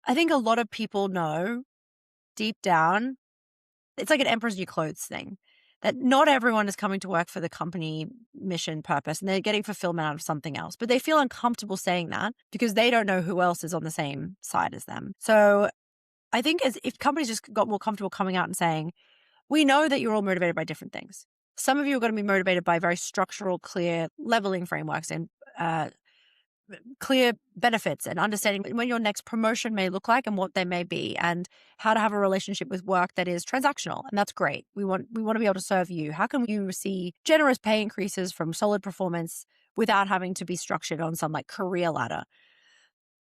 I think a lot of people know deep down, it's like an emperor's new clothes thing, that not everyone is coming to work for the company mission purpose and they're getting fulfillment out of something else. But they feel uncomfortable saying that because they don't know who else is on the same side as them. So I think as if companies just got more comfortable coming out and saying, we know that you're all motivated by different things. Some of you are going to be motivated by very structural, clear leveling frameworks and clear benefits and understanding when your next promotion may look like and what they may be and how to have a relationship with work that is transactional. And that's great. We want to be able to serve you. How can you see generous pay increases from solid performance without having to be structured on some like career ladder?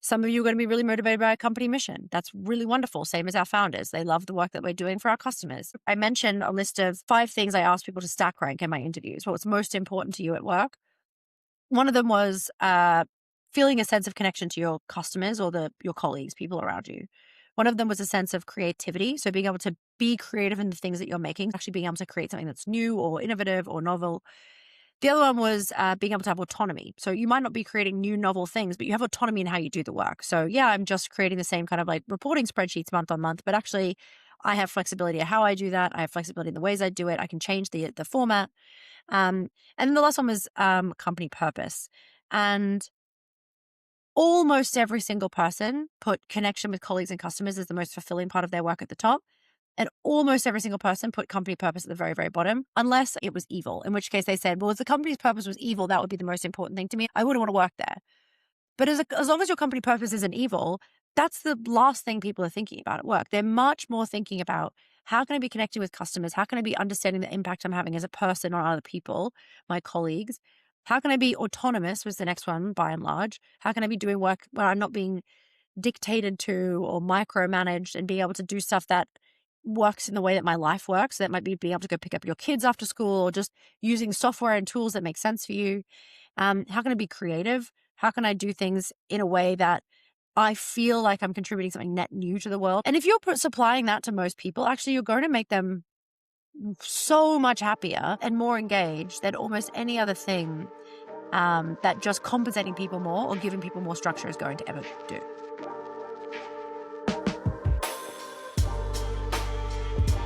Some of you are going to be really motivated by a company mission. That's really wonderful. Same as our founders. They love the work that we're doing for our customers. I mentioned a list of 5 things I asked people to stack rank in my interviews. What's most important to you at work? One of them was feeling a sense of connection to your customers or your colleagues, people around you. One of them was a sense of creativity. So being able to be creative in the things that you're making, actually being able to create something that's new or innovative or novel. The other one was being able to have autonomy. So you might not be creating new novel things, but you have autonomy in how you do the work. So yeah, I'm just creating the same kind of like reporting spreadsheets month on month, but actually I have flexibility of how I do that. I have flexibility in the ways I do it. I can change the format. And then the last one was company purpose. And almost every single person put connection with colleagues and customers as the most fulfilling part of their work at the top. And almost every single person put company purpose at the very, very bottom, unless it was evil, in which case they said, well, if the company's purpose was evil, that would be the most important thing to me. I wouldn't want to work there. But as long as your company purpose isn't evil, that's the last thing people are thinking about at work. They're much more thinking about how can I be connecting with customers? How can I be understanding the impact I'm having as a person on other people, my colleagues? How can I be autonomous was the next one by and large. How can I be doing work where I'm not being dictated to or micromanaged and be able to do stuff that works in the way that my life works? So that might be being able to go pick up your kids after school or just using software and tools that make sense for you. How can I be creative? How can I do things in a way that I feel like I'm contributing something net new to the world? And if you're supplying that to most people, actually, you're going to make them so much happier and more engaged than almost any other thing that just compensating people more or giving people more structure is going to ever do.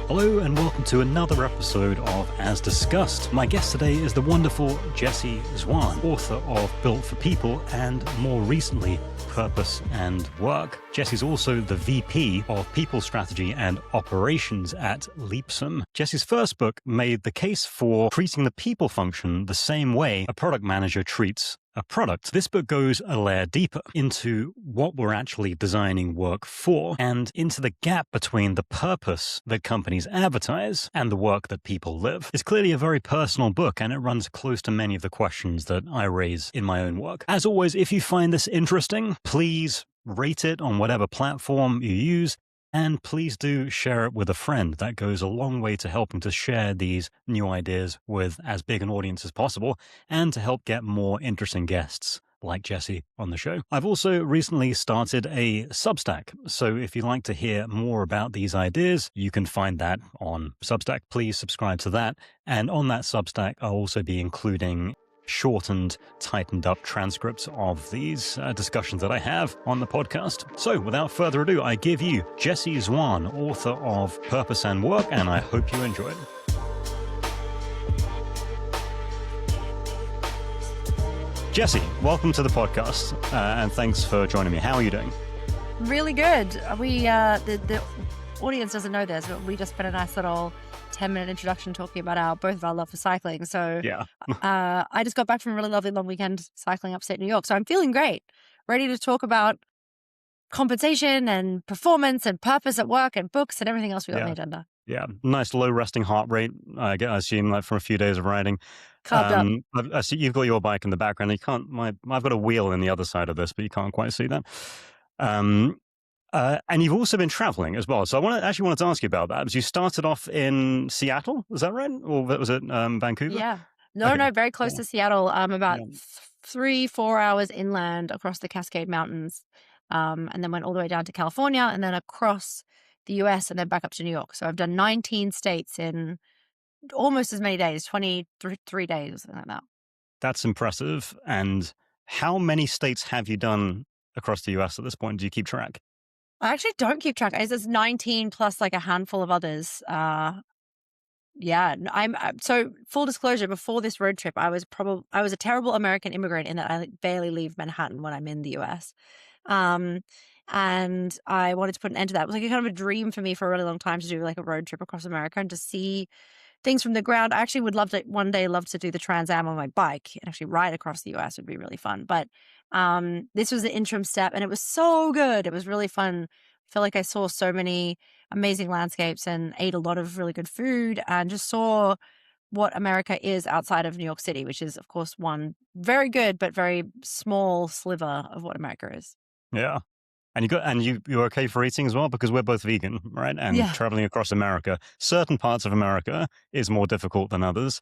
Hello and welcome to another episode of As Discussed. My guest today is the wonderful Jessie Zwaan, author of Built for People and more recently Purpose and Work. Jessie's also the VP of People Strategy and Operations at Leapsome. Jessie's first book made the case for treating the people function the same way a product manager treats a product. This book goes a layer deeper into what we're actually designing work for and into the gap between the purpose that companies advertise and the work that people live. It's clearly a very personal book and it runs close to many of the questions that I raise in my own work. As always, if you find this interesting, please rate it on whatever platform you use. And please do share it with a friend. That goes a long way to helping to share these new ideas with as big an audience as possible and to help get more interesting guests like Jessie on the show. I've also recently started a Substack. So if you'd like to hear more about these ideas, you can find that on Substack. Please subscribe to that. And on that Substack, I'll also be including shortened, tightened up transcripts of these discussions that I have on the podcast. So without further ado, I give you Jessie Zwaan, author of Purpose and Work, and I hope you enjoy it. Jessie, welcome to the podcast, and thanks for joining me. How are you doing? Really good. We the audience doesn't know this, but we just spent a nice little 10-minute introduction talking about both of our love for cycling. So yeah, I just got back from a really lovely long weekend cycling upstate New York. So I'm feeling great, ready to talk about compensation and performance and purpose at work and books and everything else we got on the agenda. Yeah, nice low resting heart rate. I assume like from a few days of riding. Carved up. I see you've got your bike in the background. You can't. I've got a wheel in the other side of this, but you can't quite see that. And you've also been traveling as well. So I wanted to ask you about that. Because you started off in Seattle, is that right? Or was it Vancouver? Yeah. No, very close to Seattle. About 3-4 hours inland across the Cascade Mountains. And then went all the way down to California and then across the US and then back up to New York. So I've done 19 states in almost as many days, 23 days or something like that. That's impressive. And how many states have you done across the US at this point? Do you keep track? I actually don't keep track. It's 19 plus like a handful of others. Yeah, so full disclosure, before this road trip, I was a terrible American immigrant in that I like barely leave Manhattan when I'm in the US. Um, and I wanted to put an end to that. It was like a kind of a dream for me for a really long time to do like a road trip across America and to see things from the ground. I actually would love to one day love to do the Trans Am on my bike and actually ride across the US would be really fun. But this was an interim step and it was so good. It was really fun. I feel like I saw so many amazing landscapes and ate a lot of really good food and just saw what America is outside of New York City, which is of course one very good but very small sliver of what America is. Yeah. And you're okay for eating as well because we're both vegan, right? And Yeah. traveling across America, certain parts of America is more difficult than others.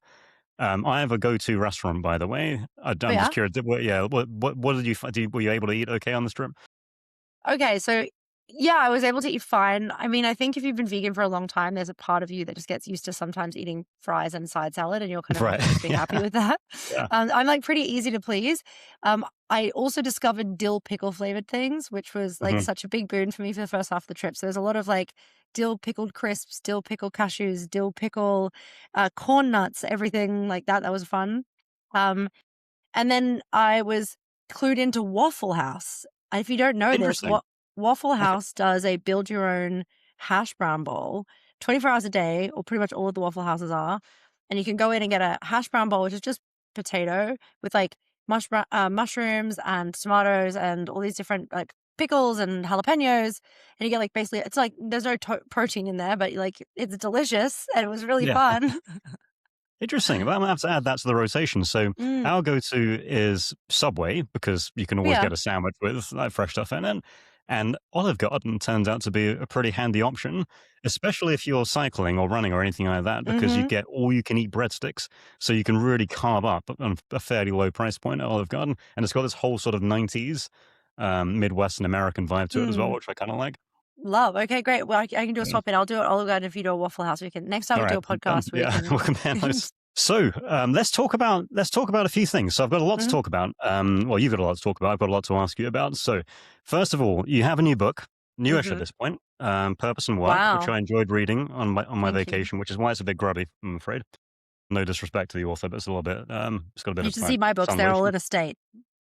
I have a go-to restaurant, by the way. Oh I'm just yeah. curious. Yeah, what did you were you able to eat okay on this trip? Okay, so yeah, I was able to eat fine. I mean, I think if you've been vegan for a long time, there's a part of you that just gets used to sometimes eating fries and side salad, and you'll kind of have Right. to just be happy Yeah. with that. Yeah. I'm like pretty easy to please. I also discovered dill pickle flavored things, which was like Hmm. such a big boon for me for the first half of the trip. So there's a lot of like dill pickled crisps, dill pickle cashews, dill pickle corn nuts, everything like that. That was fun. Um, and then I was clued into Waffle House. And if you don't know this, Interesting. what Waffle Okay. House does a build your own hash brown bowl 24 hours a day, or pretty much all of the Waffle Houses are. And you can go in and get a hash brown bowl, which is just potato with like mushrooms and tomatoes and all these different like pickles and jalapenos. And you get like basically, it's like there's no protein in there, but like it's delicious and it was really Yeah. fun. Interesting. Well, I'm gonna have to add that to the rotation. So Mm, our go-to is Subway because you can always yeah. get a sandwich with like fresh stuff in it. And Olive Garden turns out to be a pretty handy option, especially if you're cycling or running or anything like that, because you Mm-hmm. get all you can eat breadsticks. So you can really carve up on a fairly low price point at Olive Garden. And it's got this whole sort of 90s Midwestern American vibe to it as well, Mm. which I kind of like. Love. Okay, great. Well, I can do a Yeah. swap in. I'll do it Olive Garden if you do a Waffle House. We can next time All we do right, a done. podcast, we Yeah, can. we'll compare those. So let's talk about a few things. So I've got a lot to Mhm. talk about. Well, you've got a lot to talk about. I've got a lot to ask you about. So first of all, you have a new book, newish at Mhm. this point, Purpose and Work, which Wow. I enjoyed reading on my Thank you. vacation, which is why it's a bit grubby. I'm afraid. No disrespect to the author, but it's a little bit. It's got a bit You of should like see my books. sun They're all lotion. in a state.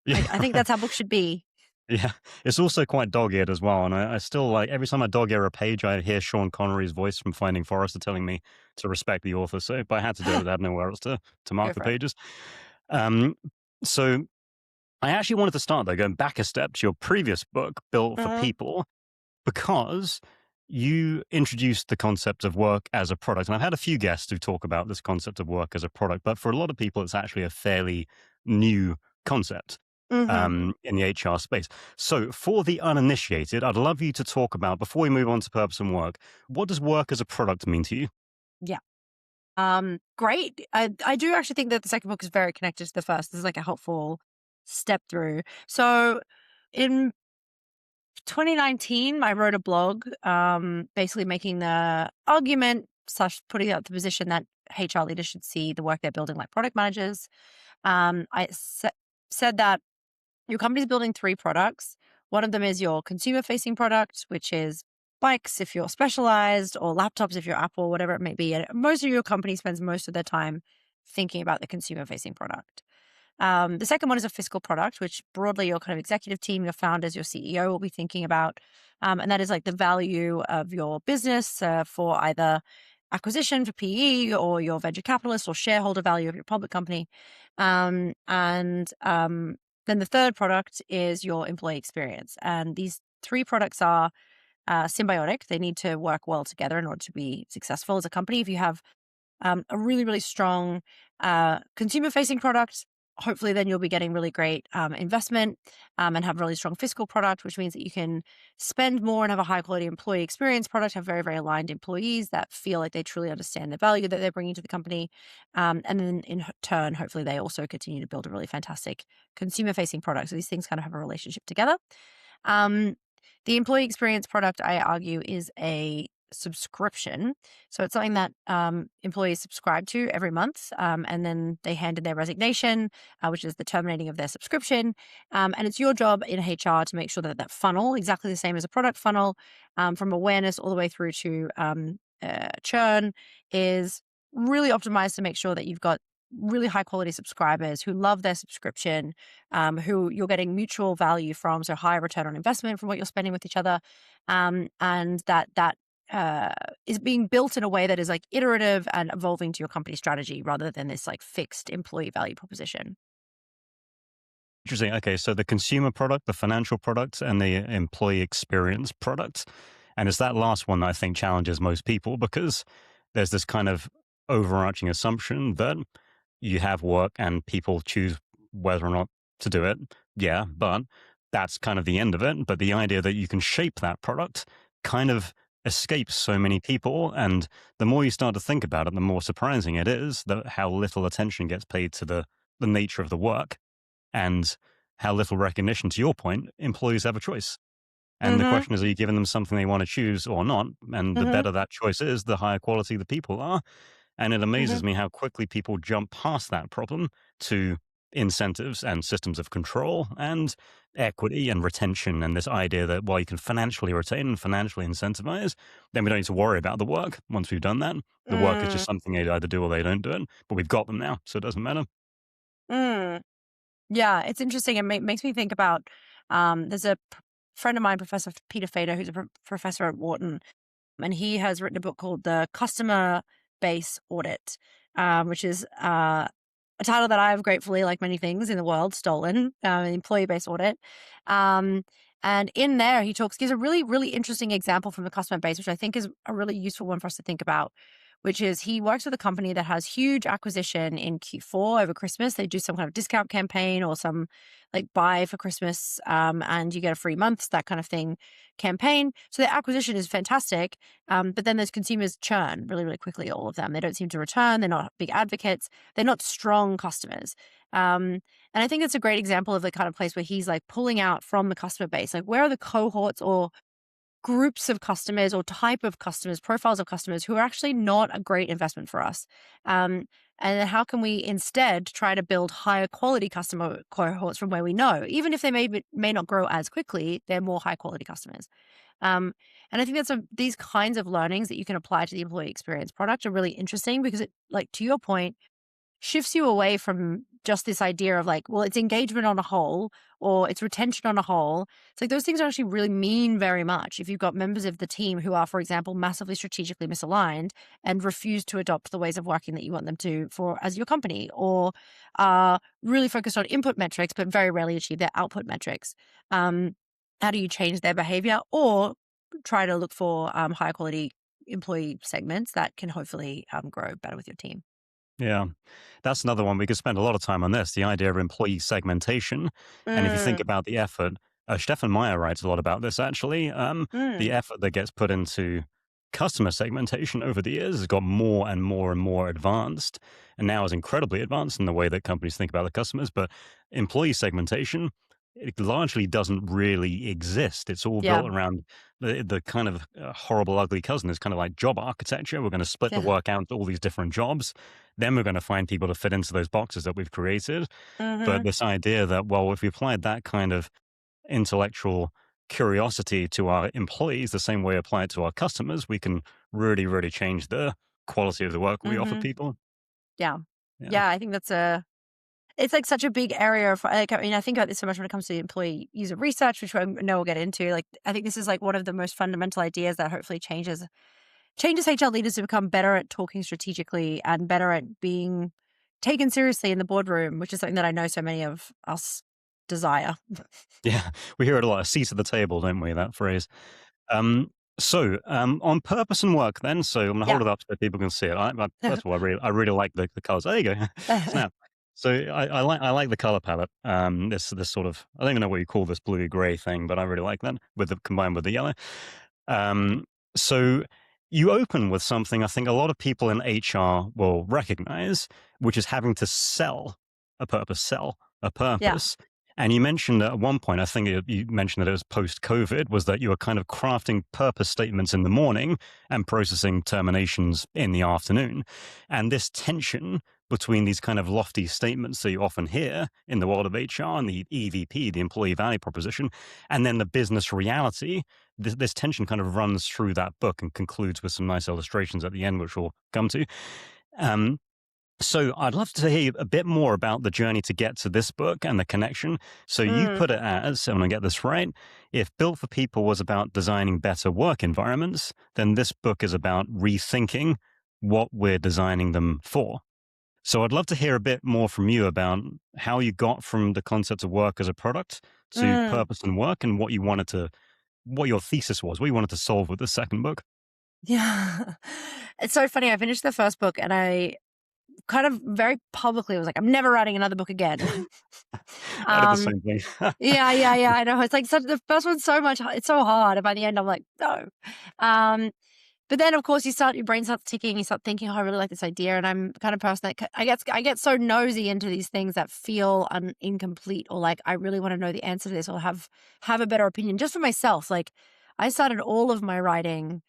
I think Yeah. that's how books should be. Yeah, it's also quite dog-eared as well, and I still like every time I dog-ear a page, I hear Sean Connery's voice from Finding Forrester telling me to respect the author. So, but I had to do it. I had nowhere else to Go mark the for it. pages. Um, so I actually wanted to start though, going back a step to your previous book, Built for Mhm. People, because you introduced the concept of work as a product. And I've had a few guests who talk about this concept of work as a product, but for a lot of people, it's actually a fairly new concept Mhm. in the HR space. So, for the uninitiated, I'd love you to talk about, before we move on to purpose and work, what does work as a product mean to you? Yeah. Great. I do actually think that the second book is very connected to the first. This is like a helpful step through. So in 2019, I wrote a blog, basically making the argument slash putting out the position that HR leaders should see the work they're building like product managers. Said that your company's building three products. One of them is your consumer facing product, which is bikes if you're specialized, or laptops if you're Apple, whatever it may be. And most of your company spends most of their time thinking about the consumer facing product. The second one is a fiscal product, which broadly your kind of executive team, your founders, your CEO will be thinking about. And that is like the value of your business for either acquisition for PE or your venture capitalist or shareholder value of your public company. And then the third product is your employee experience. And these three products are symbiotic. They need to work well together in order to be successful as a company. If you have a really, really strong consumer facing product. Hopefully, then you'll be getting really great investment and have a really strong fiscal product, which means that you can spend more and have a high quality employee experience product, have very, very aligned employees that feel like they truly understand the value that they're bringing to the company. And then in turn, hopefully, they also continue to build a really fantastic consumer facing product. So these things kind of have a relationship together. Um, the employee experience product, I argue, is a subscription. So it's something that employees subscribe to every month, and then they hand in their resignation, which is the terminating of their subscription. And it's your job in HR to make sure that that funnel, exactly the same as a product funnel, from awareness all the way through to churn, is really optimized to make sure that you've got really high quality subscribers who love their subscription, who you're getting mutual value from, so higher return on investment from what you're spending with each other, and that is being built in a way that is like iterative and evolving to your company strategy rather than this like fixed employee value proposition. Interesting. Okay, so the consumer product, the financial product, and the employee experience product. And it's that last one that I think challenges most people because there's this kind of overarching assumption that you have work and people choose whether or not to do it. Yeah, but that's kind of the end of it. But the idea that you can shape that product kind of escapes so many people. And the more you start to think about it, the more surprising it is that how little attention gets paid to the nature of the work and how little recognition, to your point, employees have a choice. And the Mm-hmm. question is, are you giving them something they want to choose or not? And the Mm-hmm. better that choice is, the higher quality the people are. And it Mm-hmm. amazes me how quickly people jump past that problem to incentives and systems of control and equity and retention and this idea that, well, you can financially retain and financially incentivize, then we don't need to worry about the work. Once we've done that, the work is just something they either do or they don't do it. But we've got them now, so it doesn't matter. Mm. Yeah, it's interesting. It makes me think about there's a friend of mine, Professor Peter Fader, who's a professor at Wharton, and he has written a book called The Customer Base Audit, which is a title that I have gratefully, like many things in the world, stolen, employee based audit. Um, and in there, gives a really, really interesting example from the customer base, which I think is a really useful one for us to think about, which is he works with a company that has huge acquisition in Q4 over Christmas. They do some kind of discount campaign or some like buy for Christmas, and you get a free month, that kind of thing campaign. So the acquisition is fantastic. But then those consumers churn really, really quickly, all of them. They don't seem to return. They're not big advocates. They're not strong customers. And I think it's a great example of the kind of place where he's like pulling out from the customer base, like where are the cohorts or groups of customers or type of customers, profiles of customers who are actually not a great investment for us. And then how can we instead try to build higher quality customer cohorts from where we know, even if they may not grow as quickly, they're more high quality customers. And I think these kinds of learnings that you can apply to the employee experience product are really interesting because it, like to your point, shifts you away from just this idea of like, well, it's engagement on a whole or it's retention on a whole. It's like those things don't actually really mean very much if you've got members of the team who are, for example, massively strategically misaligned and refuse to adopt the ways of working that you want them to for as your company, or are really focused on input metrics but very rarely achieve their output metrics. How do you change their behavior or try to look for higher quality employee segments that can hopefully grow better with your team? Yeah. That's another one. We could spend a lot of time on this, the idea of employee segmentation. And if you think Mm, about the effort, Stefan Meyer writes a lot about this actually. The mm. effort that gets put into customer segmentation over the years has got more and more and more advanced, and now is incredibly advanced in the way that companies think about the customers. But employee segmentation, it largely doesn't really exist. It's all Yeah. built around the kind of horrible, ugly cousin is kind of like job architecture. We're going to split the Yeah. work out into all these different jobs. Then we're going to find people to fit into those boxes that we've created. But Mhm. this idea that, well, if we applied that kind of intellectual curiosity to our employees the same way we apply it to our customers, we can really, really change the quality of the work we offer Mhm. people. Yeah. Yeah. Yeah, I think it's like such a big area of like, I mean, I think about this so much when it comes to employee user research, which I know we'll get into. Like, I think this is like one of the most fundamental ideas that hopefully changes HR leaders to become better at talking strategically and better at being taken seriously in the boardroom, which is something that I know so many of us desire. Yeah. We hear it a lot. A seat at the table, don't we? That phrase. Um, on purpose and work, then. So I'm going to Yeah. hold it up so people can see it. First of all, I really like the colors. There you go. Snap. So I like the color palette. This sort of, I don't even know what you call this bluey gray thing, but I really like that with the combined with the yellow. Um, so you open with something I think a lot of people in HR will recognize, which is having to sell a purpose, Yeah. And you mentioned that at one point, I think you mentioned that it was post-COVID, was that you were kind of crafting purpose statements in the morning and processing terminations in the afternoon. And this tension between these kind of lofty statements that you often hear in the world of HR and the EVP, the employee value proposition, and then the business reality, this tension kind of runs through that book and concludes with some nice illustrations at the end, which we'll come to. Um, so I'd love to hear a bit more about the journey to get to this book and the connection. So you Mm, put it as, I'm going to get this right, if Built for People was about designing better work environments, then this book is about rethinking what we're designing them for. So I'd love to hear a bit more from you about how you got from the concept of work as a product to mm. purpose and work, and what your thesis was, what you wanted to solve with the second book. Yeah. It's so funny. I finished the first book and I kind of very publicly was like, I'm never writing another book again. I did the um, same thing. yeah. I know. It's like such the first one's so much, it's so hard. And by the end, I'm like, no. Um, But then, of course, your brain starts ticking. You start thinking, "Oh, I really like this idea." And I'm the kind of person that I get so nosy into these things that feel incomplete, or like I really want to know the answer to this, or have a better opinion just for myself. Like I started all of my writing,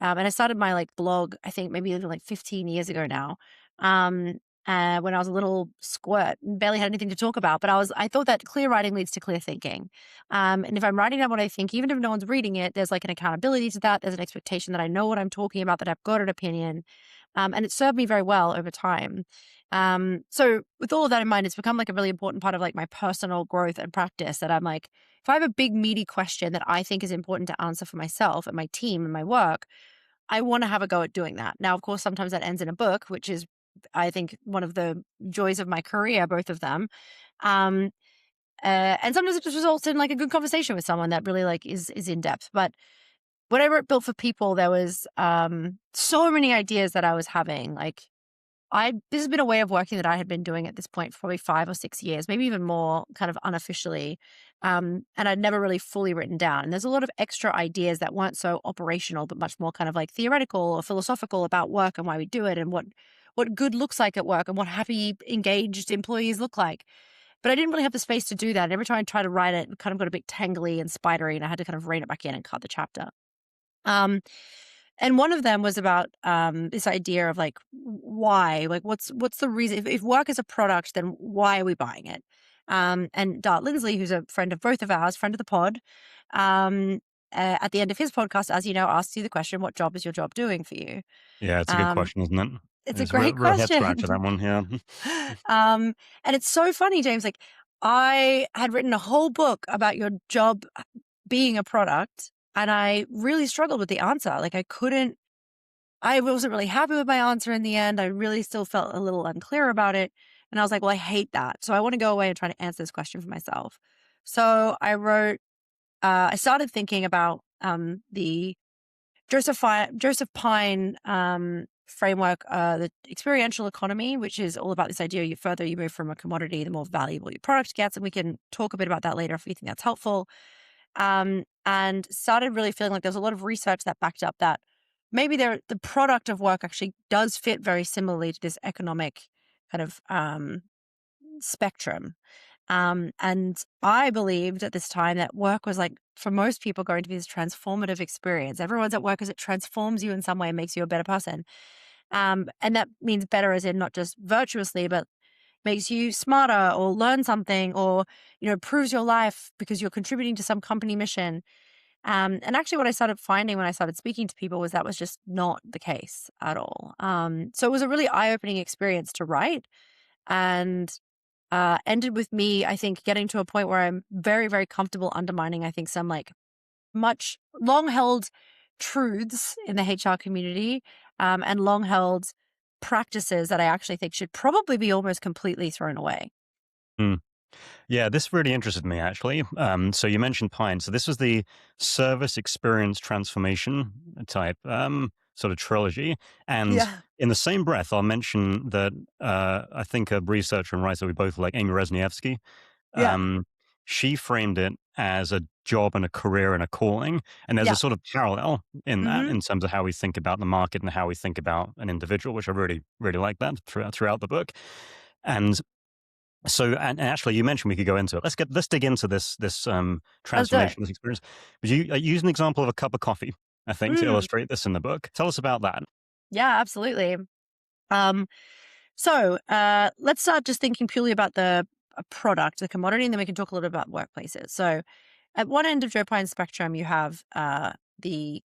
and I started my like blog. I think maybe even like 15 years ago now. Um, when I was a little squirt, and barely had anything to talk about, but I thought that clear writing leads to clear thinking. And if I'm writing down what I think, even if no one's reading it, there's like an accountability to that. There's an expectation that I know what I'm talking about, that I've got an opinion. And it served me very well over time. So with all of that in mind, it's become like a really important part of like my personal growth and practice, that I'm like, if I have a big meaty question that I think is important to answer for myself and my team and my work, I want to have a go at doing that. Now, of course, sometimes that ends in a book, which is, I think, one of the joys of my career, both of them. Um, and sometimes it just results in like a good conversation with someone that really like is in depth. But when I wrote Built for People, there was so many ideas that I was having. Like this has been a way of working that I had been doing at this point for probably 5 or 6 years, maybe even more, kind of unofficially. And I'd never really fully written down. And there's a lot of extra ideas that weren't so operational, but much more kind of like theoretical or philosophical about work and why we do it, and what good looks like at work, and what happy, engaged employees look like. But I didn't really have the space to do that. And every time I tried to write it, it kind of got a bit tangly and spidery, and I had to kind of rein it back in and cut the chapter. Um, and one of them was about this idea of like why, like what's the reason? If work is a product, then why are we buying it? And Dart Lindsley, who's a friend of both of ours, friend of the pod, um, at the end of his podcast, as you know, asks you the question, "What job is your job doing for you?" Yeah, it's a good Um, question, isn't it? it's a It's a real, great real head scratcher, question. that one. Yeah. And it's so funny, James. Like I had written a whole book about your job being a product, and I really struggled with the answer. Like I wasn't really happy with my answer in the end. I really still felt a little unclear about it. And I was like, well, I hate that. So I want to go away and try to answer this question for myself. So I started thinking about the Joseph Pine framework, the experiential economy, which is all about this idea: you further you move from a commodity, the more valuable your product gets. And we can talk a bit about that later if you think that's helpful. And started really feeling like there was a lot of research that backed up that maybe the product of work actually does fit very similarly to this economic kind of spectrum. And I believed at this time that work was like, for most people, going to be this transformative experience. Everyone's at work because it transforms you in some way and makes you a better person. And that means better as in not just virtuously, but makes you smarter or learn something, or, improves your life because you're contributing to some company mission. And actually what I started finding when I started speaking to people was that was just not the case at all. So it was a really eye-opening experience to write, and ended with me, I think, getting to a point where I'm very, very comfortable undermining, I think, some like much long held truths in the HR community, and long held practices that I actually think should probably be almost completely thrown away. Hmm. Yeah, this really interested me actually. So you mentioned Pine. So this was the service experience transformation type sort of trilogy. And Yeah. in the same breath, I'll mention that I think a researcher and writer we both like, Amy Resniewski, Yeah. um, she framed it as a job and a career and a calling. And there's a Yeah. sort of parallel in that Hmm. in terms of how we think about the market and how we think about an individual, which I really, really like that throughout the book. And So, and actually, you mentioned we could go into it. Let's dig into this Let's do it. transformation, this experience. Would you use an example of a cup of coffee? I think to Mm, illustrate this in the book. Tell us about that. yeah, absolutely. Um, let's start just thinking purely about the product, the commodity, and then we can talk a little bit about workplaces. So, at one end of Joe Pine's spectrum, you have the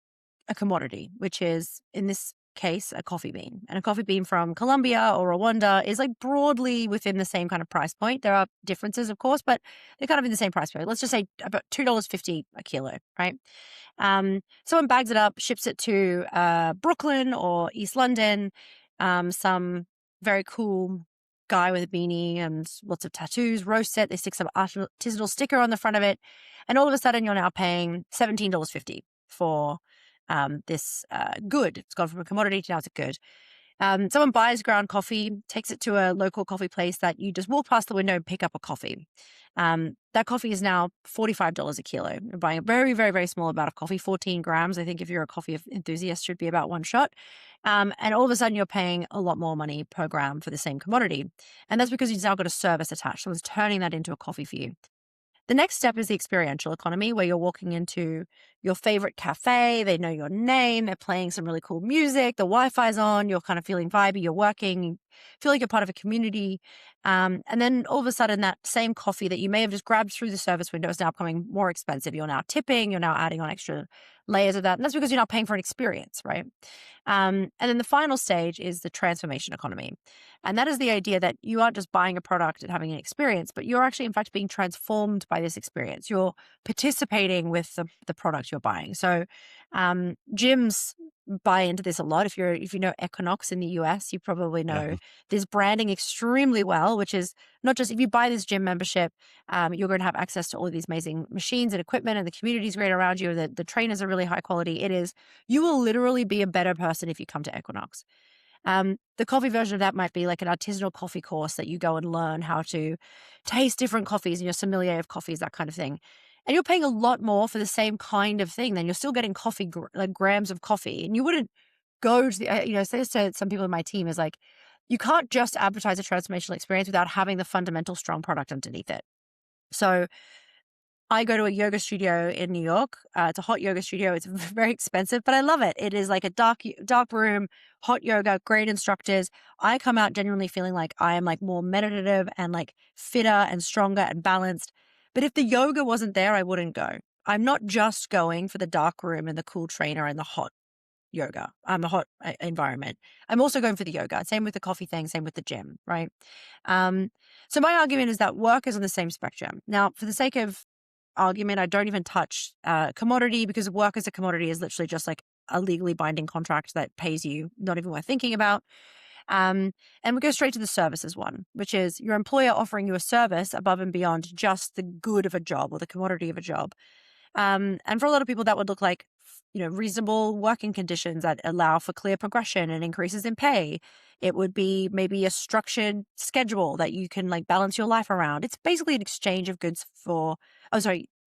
a commodity, which is in this case a coffee bean. And a coffee bean from Colombia or Rwanda is like broadly within the same kind of price point. There are differences, of course, but they're kind of in the same price point. Let's just say about $2.50 a kilo, right? Someone bags it up, ships it to Brooklyn or East London. Some very cool guy with a beanie and lots of tattoos roasts it. They stick some artisanal sticker on the front of it. And all of a sudden, you're now paying $17.50 for this good. It's gone from a commodity to now it's a good. Someone buys ground coffee, takes it to a local coffee place that you just walk past the window and pick up a coffee. That coffee is now $45 a kilo. You're buying a very, very, very small amount of coffee, 14 grams. I think if you're a coffee enthusiast, should be about one shot. And all of a sudden, you're paying a lot more money per gram for the same commodity. And that's because you've now got a service attached. Someone's turning that into a coffee for you. The next step is the experiential economy, where you're walking into your favorite cafe. They know your name. They're playing some really cool music. The Wi-Fi's on. You're kind of feeling vibey. You're working. You feel like you're part of a community. And then all of a sudden, that same coffee that you may have just grabbed through the service window is now becoming more expensive. You're now tipping. You're now adding on extra layers of that. And that's because you're not paying for an experience, right? And then the final stage is the transformation economy. And that is the idea that you aren't just buying a product and having an experience, but you're actually, in fact, being transformed by this experience. You're participating with the product you're buying. So gyms buy into this a lot. If you know Equinox in the US, you probably Yeah. know this branding extremely well, which is not just if you buy this gym membership, you're going to have access to all of these amazing machines and equipment, and the community is great around you. The trainers are really high quality. You will literally be a better person if you come to Equinox. The coffee version of that might be like an artisanal coffee course that you go and learn how to taste different coffees and your sommelier of coffees, that kind of thing. And you're paying a lot more for the same kind of thing. Then you're still getting coffee, like grams of coffee. And you wouldn't go to the, say this to some people in my team is like, you can't just advertise a transformational experience without having the fundamental strong product underneath it. So I go to a yoga studio in New York. It's a hot yoga studio. It's very expensive, but I love it. It is like a dark room, hot yoga, great instructors. I come out genuinely feeling like I am like more meditative and like fitter and stronger and balanced. But if the yoga wasn't there, I wouldn't go. I'm not just going for the dark room and the cool trainer and the hot yoga, the hot environment. I'm also going for the yoga. Same with the coffee thing, same with the gym, right? So my argument is that work is on the same spectrum. Now, for the sake of argument, I don't even touch commodity, because work as a commodity is literally just like a legally binding contract that pays you, not even worth thinking about. And we go straight to the services one, which is your employer offering you a service above and beyond just the good of a job or the commodity of a job. And for a lot of people, that would look like, reasonable working conditions that allow for clear progression and increases in pay. It would be maybe a structured schedule that you can like balance your life around. It's basically an exchange of goods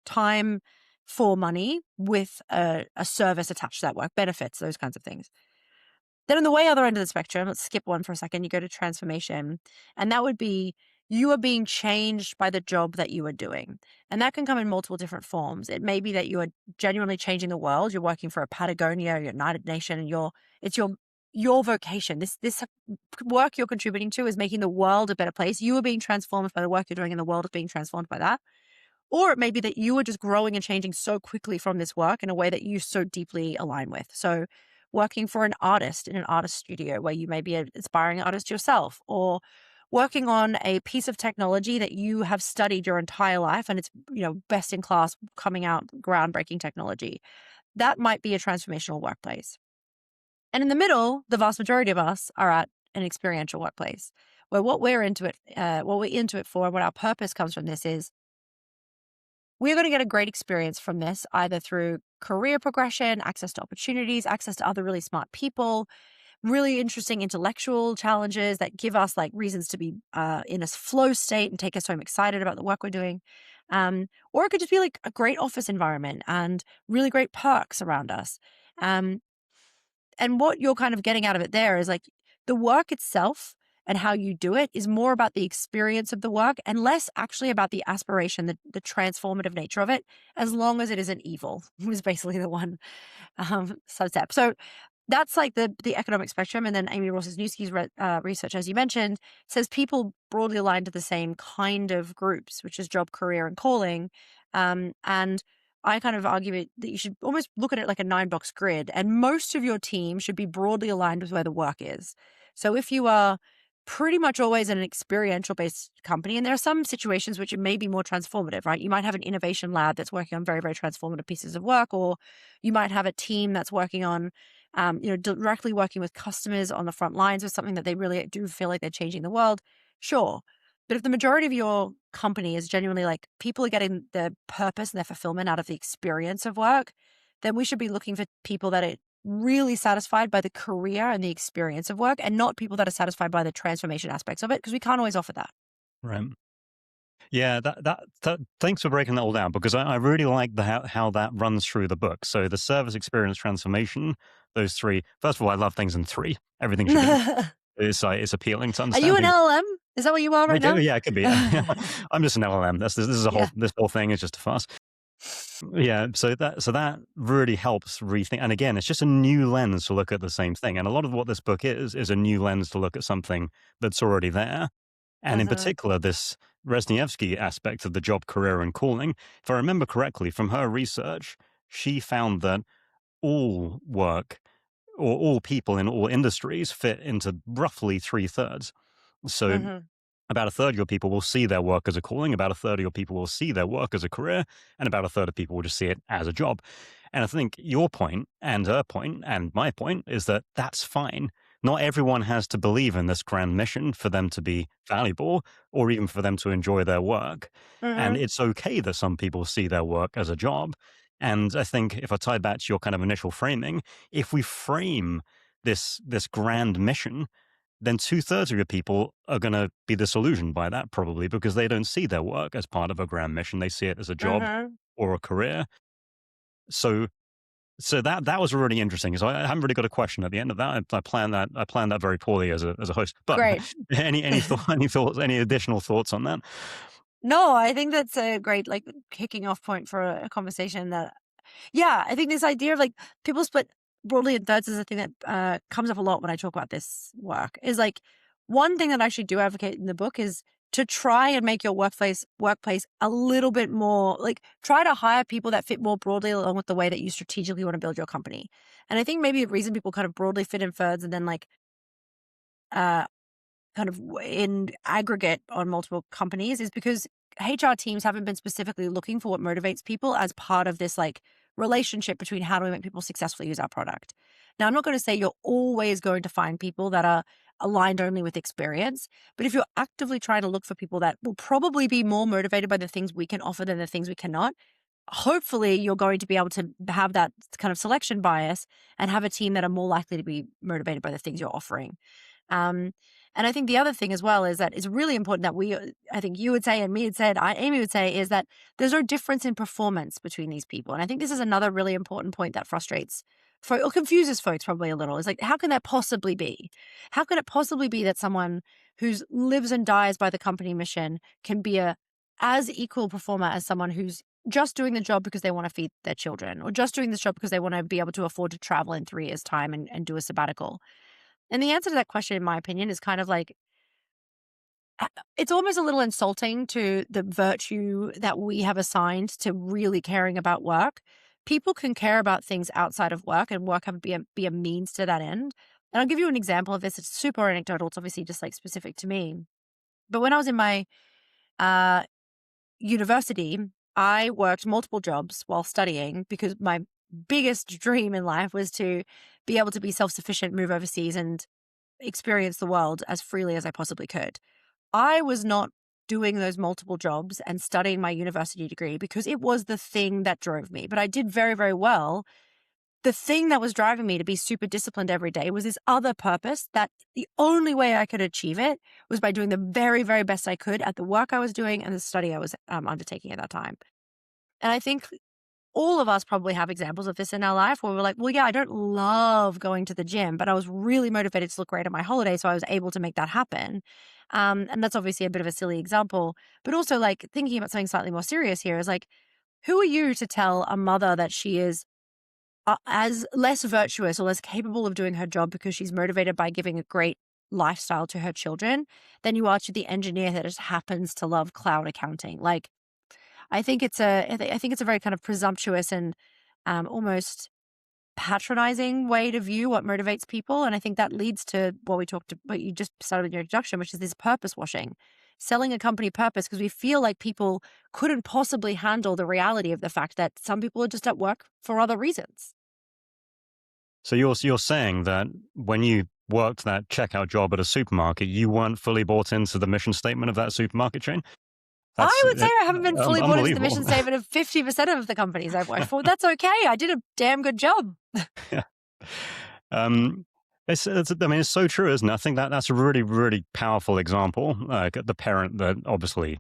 time for money with a service attached to that work, benefits, those kinds of things. Then on the way other end of the spectrum, let's skip one for a second, you go to transformation. And that would be you are being changed by the job that you are doing. And that can come in multiple different forms. It may be that you are genuinely changing the world. You're working for a Patagonia, your United Nation, and it's your vocation. This work you're contributing to is making the world a better place. You are being transformed by the work you're doing, and the world is being transformed by that. Or it may be that you are just growing and changing so quickly from this work in a way that you so deeply align with. So working for an artist in an artist studio where you may be an aspiring artist yourself, or working on a piece of technology that you have studied your entire life and it's, best in class, coming out, groundbreaking technology. That might be a transformational workplace. And in the middle, the vast majority of us are at an experiential workplace where what we're into it for, what our purpose comes from this is we're going to get a great experience from this, either through career progression, access to opportunities, access to other really smart people, really interesting intellectual challenges that give us like reasons to be in a flow state and take us home excited about the work we're doing. Or it could just be like a great office environment and really great perks around us. And what you're kind of getting out of it there is like the work itself and how you do it is more about the experience of the work and less actually about the aspiration, the transformative nature of it, as long as it isn't evil, was basically the one substep. So that's like the economic spectrum. And then Amy Rosas-Newski's research, as you mentioned, says people broadly aligned to the same kind of groups, which is job, career, and calling. And I kind of argue that you should almost look at it like a 9-box grid, and most of your team should be broadly aligned with where the work is. So if you are pretty much always in an experiential based company, and there are some situations which it may be more transformative, right? You might have an innovation lab that's working on very, very transformative pieces of work, or you might have a team that's working on directly working with customers on the front lines with something that they really do feel like they're changing the world. Sure. But if the majority of your company is genuinely like people are getting their purpose and their fulfillment out of the experience of work, then we should be looking for people that are really satisfied by the career and the experience of work, and not people that are satisfied by the transformation aspects of it, because we can't always offer that. Right. Yeah, thanks for breaking that all down, because I really like how that runs through the book. So the service, experience, transformation, those three. First of all, I love things in three. Everything should be in three. It's appealing to Are you understand an things. LLM? Is that what you are right now? Yeah, it could be. I'm just an LLM. Yeah. This whole thing is just a farce. Yeah, so that really helps rethink. And again, it's just a new lens to look at the same thing. And a lot of what this book is a new lens to look at something that's already there. And in Uh-huh. particular, this Resniewski aspect of the job, career, and calling. If I remember correctly from her research, she found that all work or all people in all industries fit into roughly 3/3. So Uh-huh. about a third of your people will see their work as a calling, about a third of your people will see their work as a career, and about a third of people will just see it as a job. And I think your point and her point and my point is that that's fine. Not everyone has to believe in this grand mission for them to be valuable or even for them to enjoy their work. And Uh-huh. it's okay that some people see their work as a job. And I think if I tie back to your kind of initial framing, if we frame this grand mission, then 2/3 of your people are going to be disillusioned by that, probably because they don't see their work as part of a grand mission. They see it as a job Uh-huh. or a career. So, that was really interesting. So I haven't really got a question at the end of that. I planned that very poorly as a host. But Great. any additional thoughts on that? No, I think that's a great like kicking off point for a conversation that yeah, I think this idea of like people split broadly in thirds is a thing that comes up a lot when I talk about this work. Is like one thing that I actually do advocate in the book is to try and make your workplace a little bit more like try to hire people that fit more broadly along with the way that you strategically want to build your company. And I think maybe the reason people kind of broadly fit in thirds and then like uh kind of in aggregate on multiple companies is because HR teams haven't been specifically looking for what motivates people as part of this like relationship between how do we make people successfully use our product. Now, I'm not going to say you're always going to find people that are aligned only with experience, but if you're actively trying to look for people that will probably be more motivated by the things we can offer than the things we cannot, hopefully you're going to be able to have that kind of selection bias and have a team that are more likely to be motivated by the things you're offering. Um, and I think the other thing as well is that it's really important that I think you would say, and me would say, and Amy would say, is that there's no difference in performance between these people. And I think this is another really important point that frustrates or confuses folks probably a little. Is like, how can that possibly be? How can it possibly be that someone who's lives and dies by the company mission can be a as equal performer as someone who's just doing the job because they want to feed their children, or just doing this job because they want to be able to afford to travel in 3 years' time and do a sabbatical? And the answer to that question, in my opinion, is kind of like it's almost a little insulting to the virtue that we have assigned to really caring about work. People can care about things outside of work, and work have be a means to that end. And I'll give you an example of this. It's super anecdotal. It's obviously just like specific to me. But when I was in my uh, university, I worked multiple jobs while studying because my biggest dream in life was to be able to be self sufficient, move overseas, and experience the world as freely as I possibly could. I was not doing those multiple jobs and studying my university degree because it was the thing that drove me. But I did very, very well. The thing that was driving me to be super disciplined every day was this other purpose that the only way I could achieve it was by doing the very, very best I could at the work I was doing and the study I was undertaking at that time. And I think all of us probably have examples of this in our life where we're like, well, yeah, I don't love going to the gym, but I was really motivated to look great at my holiday. So I was able to make that happen. And that's obviously a bit of a silly example, but also like thinking about something slightly more serious here is like, who are you to tell a mother that she is as less virtuous or less capable of doing her job because she's motivated by giving a great lifestyle to her children than you are to the engineer that just happens to love cloud accounting? Like, I think it's a very kind of presumptuous and almost patronizing way to view what motivates people. And I think that leads to what you just started with your introduction, which is this purpose washing, selling a company purpose because we feel like people couldn't possibly handle the reality of the fact that some people are just at work for other reasons. So you're saying that when you worked that checkout job at a supermarket, you weren't fully bought into the mission statement of that supermarket chain? I That's would say I haven't been fully bought into the unbelievable. mission statement of 50% of the companies I've worked for. That's okay. I did a damn good job. Yeah. Um, I mean, it's so true, isn't it? I think that's a really, really powerful example. Like the parent that obviously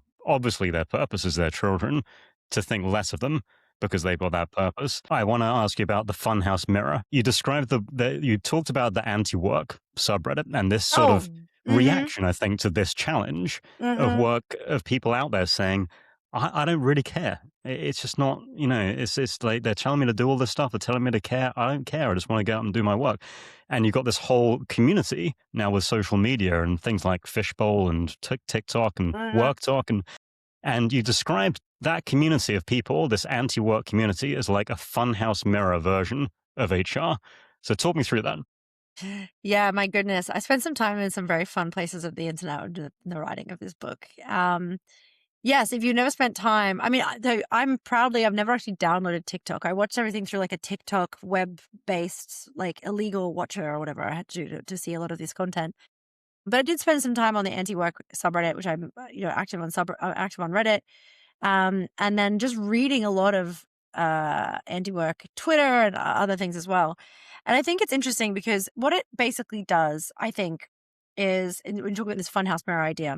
their purpose is their children, to think less of them because they've got that purpose. I want to ask you about the funhouse mirror. You described you talked about the anti-work subreddit and this sort Oh, of mm-hmm, reaction, I think, to this challenge mm-hmm, of people out there saying, I don't really care. It's just not, it's like they're telling me to do all this stuff. They're telling me to care. I don't care. I just want to go out and do my work. And you've got this whole community now with social media and things like Fishbowl and TikTok and mm-hmm. Work Talk. And you described that community of people, this anti-work community, as like a funhouse mirror version of HR. So talk me through that. Yeah, my goodness. I spent some time in some very fun places of the internet in the writing of this book. Yes, if you've never spent time, I mean, I've never actually downloaded TikTok. I watched everything through like a TikTok web-based, like illegal watcher or whatever I had to do to see a lot of this content. But I did spend some time on the anti-work subreddit, which I'm, active on Reddit. And then just reading a lot of anti-work Twitter and other things as well. And I think it's interesting because what it basically does, I think, is when you talk about this funhouse mirror idea,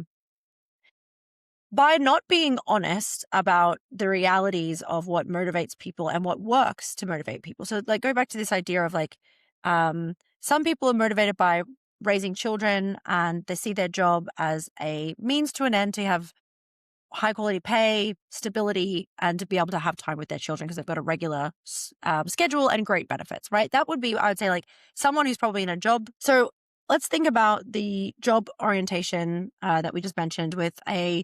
by not being honest about the realities of what motivates people and what works to motivate people. So like go back to this idea of like some people are motivated by raising children and they see their job as a means to an end to have high quality pay, stability, and to be able to have time with their children because they've got a regular schedule and great benefits, right? That would be, I would say, like someone who's probably in a job. So let's think about the job orientation that we just mentioned with a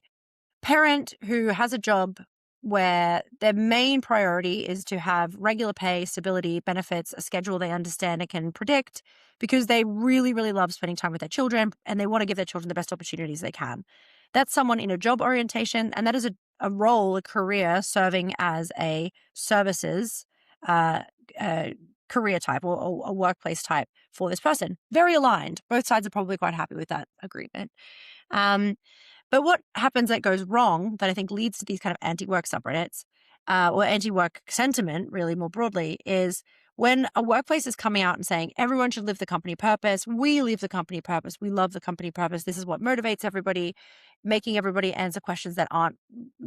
parent who has a job where their main priority is to have regular pay, stability, benefits, a schedule they understand and can predict because they really, really love spending time with their children and they want to give their children the best opportunities they can. That's someone in a job orientation, and that is a role, a career serving as a services uh, career type or a workplace type for this person. Very aligned. Both sides are probably quite happy with that agreement. Um, but what happens that goes wrong that I think leads to these kind of anti-work subreddits or anti-work sentiment really more broadly is when a workplace is coming out and saying everyone should live the company purpose, we live the company purpose, we love the company purpose, this is what motivates everybody, making everybody answer questions that aren't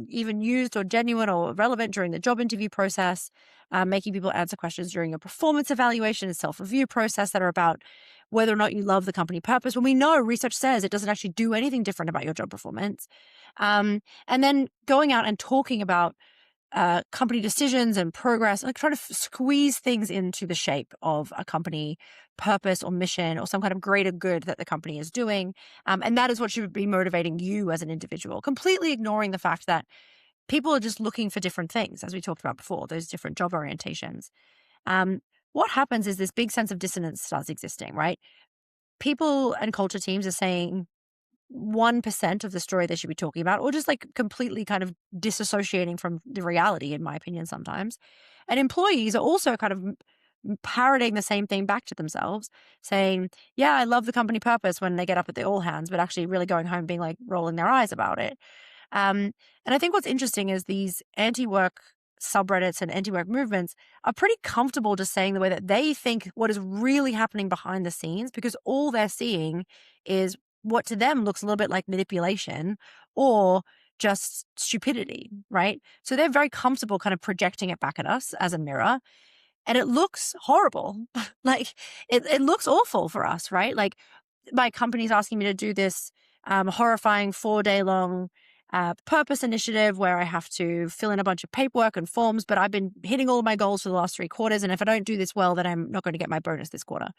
even used or genuine or relevant during the job interview process, making people answer questions during a performance evaluation and self-review process that are about whether or not you love the company purpose, when we know research says it doesn't actually do anything different about your job performance. And then going out and talking about company decisions and progress, like trying to squeeze things into the shape of a company purpose or mission or some kind of greater good that the company is doing. And that is what should be motivating you as an individual, completely ignoring the fact that people are just looking for different things, as we talked about before, those different job orientations. Um, what happens is this big sense of dissonance starts existing, right? People and culture teams are saying 1% of the story they should be talking about, or just like completely kind of disassociating from the reality, in my opinion, sometimes. And employees are also kind of parroting the same thing back to themselves, saying, yeah, I love the company purpose when they get up at the all hands, but actually really going home being like rolling their eyes about it. And I think what's interesting is these anti-work subreddits and anti-work movements are pretty comfortable just saying the way that they think what is really happening behind the scenes, because all they're seeing is what to them looks a little bit like manipulation or just stupidity, right? So they're very comfortable kind of projecting it back at us as a mirror. And it looks horrible. Like it looks awful for us, right? Like my company's asking me to do this horrifying 4-day long purpose initiative where I have to fill in a bunch of paperwork and forms, but I've been hitting all of my goals for the last 3 quarters. And if I don't do this well, then I'm not going to get my bonus this quarter.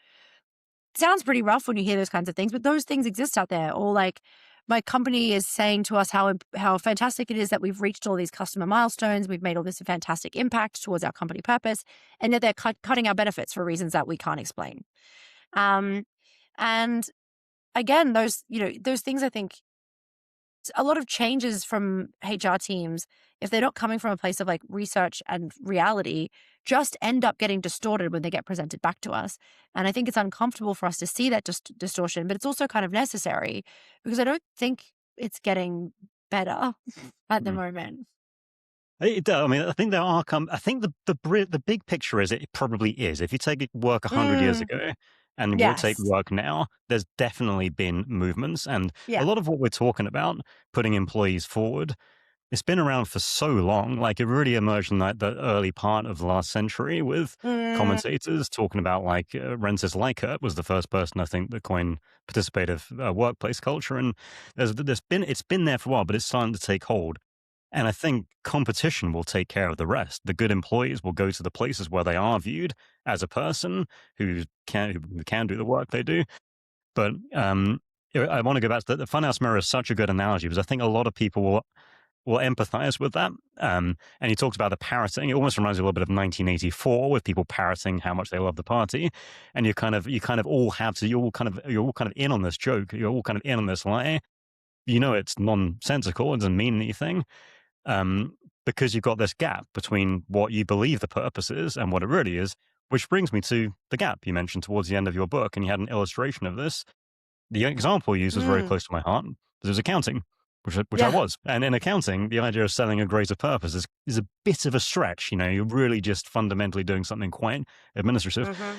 Sounds pretty rough when you hear those kinds of things, but those things exist out there. Or like my company is saying to us how fantastic it is that we've reached all these customer milestones, we've made all this fantastic impact towards our company purpose, and yet they're cutting our benefits for reasons that we can't explain. And again, those things, I think a lot of changes from HR teams, if they're not coming from a place of like research and reality, just end up getting distorted when they get presented back to us. And I think it's uncomfortable for us to see that distortion, but it's also kind of necessary because I don't think it's getting better at the Mm. moment. I mean, I think there are. I think the big picture is it probably is. If you take work 100 years Mm, ago and take yes. work now, there's definitely been movements, and a Yeah. lot of what we're talking about, putting employees forward, it's been around for so long. Like it really emerged in like the early part of the last century with Mm, commentators talking about like Rensis Likert was the first person I think that coined participative workplace culture, and it's been there for a while, but it's starting to take hold. And I think competition will take care of the rest. The good employees will go to the places where they are viewed as a person who can do the work they do. But I want to go back to the funhouse mirror is such a good analogy because I think a lot of people will empathize with that. And he talks about the parroting. It almost reminds me a little bit of 1984 with people parroting how much they love the party. And you kind of all have to, you're all kind of in on this joke. You're all kind of in on this lie. You know, it's nonsensical. It doesn't mean anything. Um, because you've got this gap between what you believe the purpose is and what it really is, which brings me to the gap you mentioned towards the end of your book. And you had an illustration of this. The example you used was very mm, close to my heart. It was accounting, which I yeah. was. And in accounting, the idea of selling a greater purpose is a bit of a stretch. You know, you're really just fundamentally doing something quite administrative. Hmm.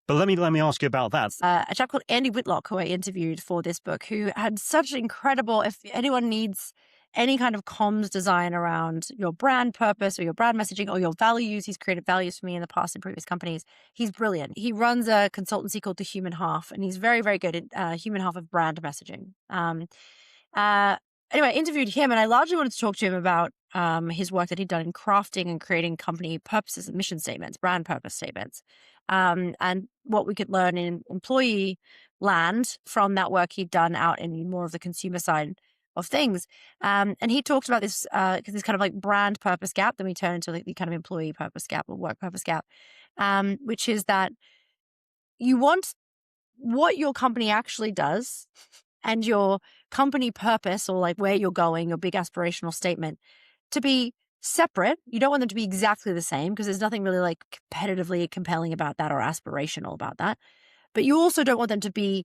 But let me ask you about that. A chap called Andy Whitlock, who I interviewed for this book, who had such incredible, if anyone needs any kind of comms design around your brand purpose or your brand messaging or your values, he's created values for me in the past in previous companies. He's brilliant. He runs a consultancy called The Human Half, and he's very, very good at human half of brand messaging. Uh, anyway, I interviewed him, and I largely wanted to talk to him about his work that he'd done in crafting and creating company purposes and mission statements, brand purpose statements, and what we could learn in employee land from that work he'd done out in more of the consumer side of things. And he talked about this this kind of like brand purpose gap. Then we turn into like the kind of employee purpose gap or work purpose gap, which is that you want what your company actually does and your company purpose or like where you're going, your big aspirational statement to be separate. You don't want them to be exactly the same because there's nothing really like competitively compelling about that or aspirational about that. But you also don't want them to be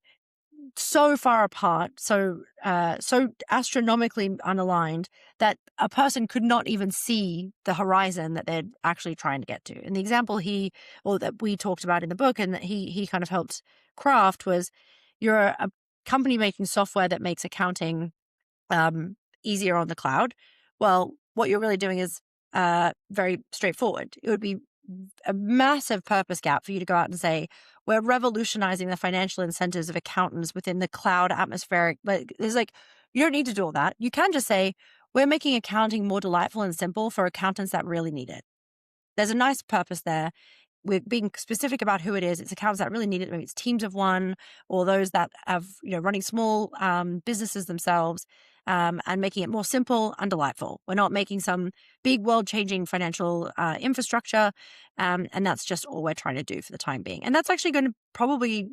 so far apart, so astronomically unaligned that a person could not even see the horizon that they're actually trying to get to. And the example that we talked about in the book and that he kind of helped craft was you're a company making software that makes accounting easier on the cloud. Well, what you're really doing is very straightforward. It would be a massive purpose gap for you to go out and say, we're revolutionizing the financial incentives of accountants within the cloud atmospheric. But there's like, you don't need to do all that. You can just say, we're making accounting more delightful and simple for accountants that really need it. There's a nice purpose there. We're being specific about who it is. It's accountants that really need it. Maybe it's teams of one or those that have, running small businesses themselves, and making it more simple and delightful. We're not making some big world-changing financial infrastructure, and that's just all we're trying to do for the time being. And that's actually going to probably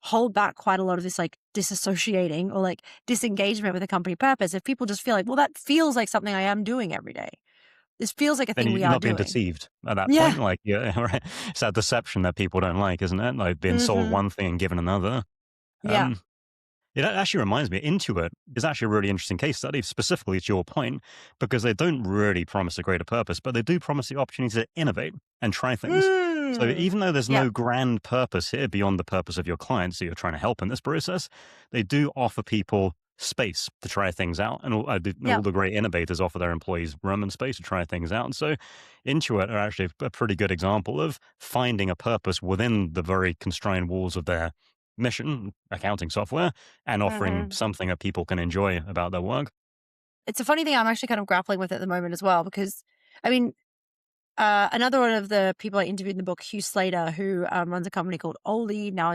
hold back quite a lot of this like disassociating or like disengagement with the company purpose. If people just feel like, well, that feels like something I am doing every day. This feels like a Then thing we you're are not being doing. deceived at that Yeah. point. Like, yeah, right. It's that deception that people don't like, isn't it? Like being sold Hmm. one thing and given another. Yeah. Um, It actually reminds me, Intuit is actually a really interesting case study, specifically to your point, because they don't really promise a greater purpose, but they do promise the opportunity to innovate and try things. So Mm. even though there's Yeah. no grand purpose here beyond the purpose of your clients that you're trying to help in this process, they do offer people space to try things out. And Yeah. all the great innovators offer their employees room and space to try things out. And so Intuit are actually a pretty good example of finding a purpose within the very constrained walls of their mission, accounting software, and offering Hmm. something that people can enjoy about their work. It's a funny thing I'm actually kind of grappling with at the moment as well, because I mean, another one of the people I interviewed in the book, Hugh Slater, who runs a company called Oli. Now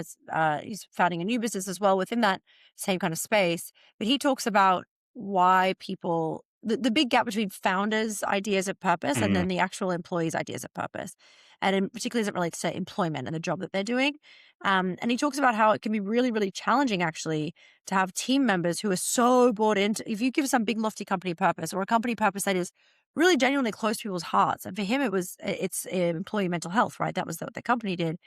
he's founding a new business as well within that same kind of space. But he talks about why people, the big gap between founders' ideas of purpose and Mm, then the actual employees' ideas of purpose. And in particularly as it relates to employment and the job that they're doing. And he talks about how it can be really, really challenging actually to have team members who are so bought into, if you give some big lofty company purpose or a company purpose that is really genuinely close to people's hearts. And for him, it's employee mental health, right? That was what the company did.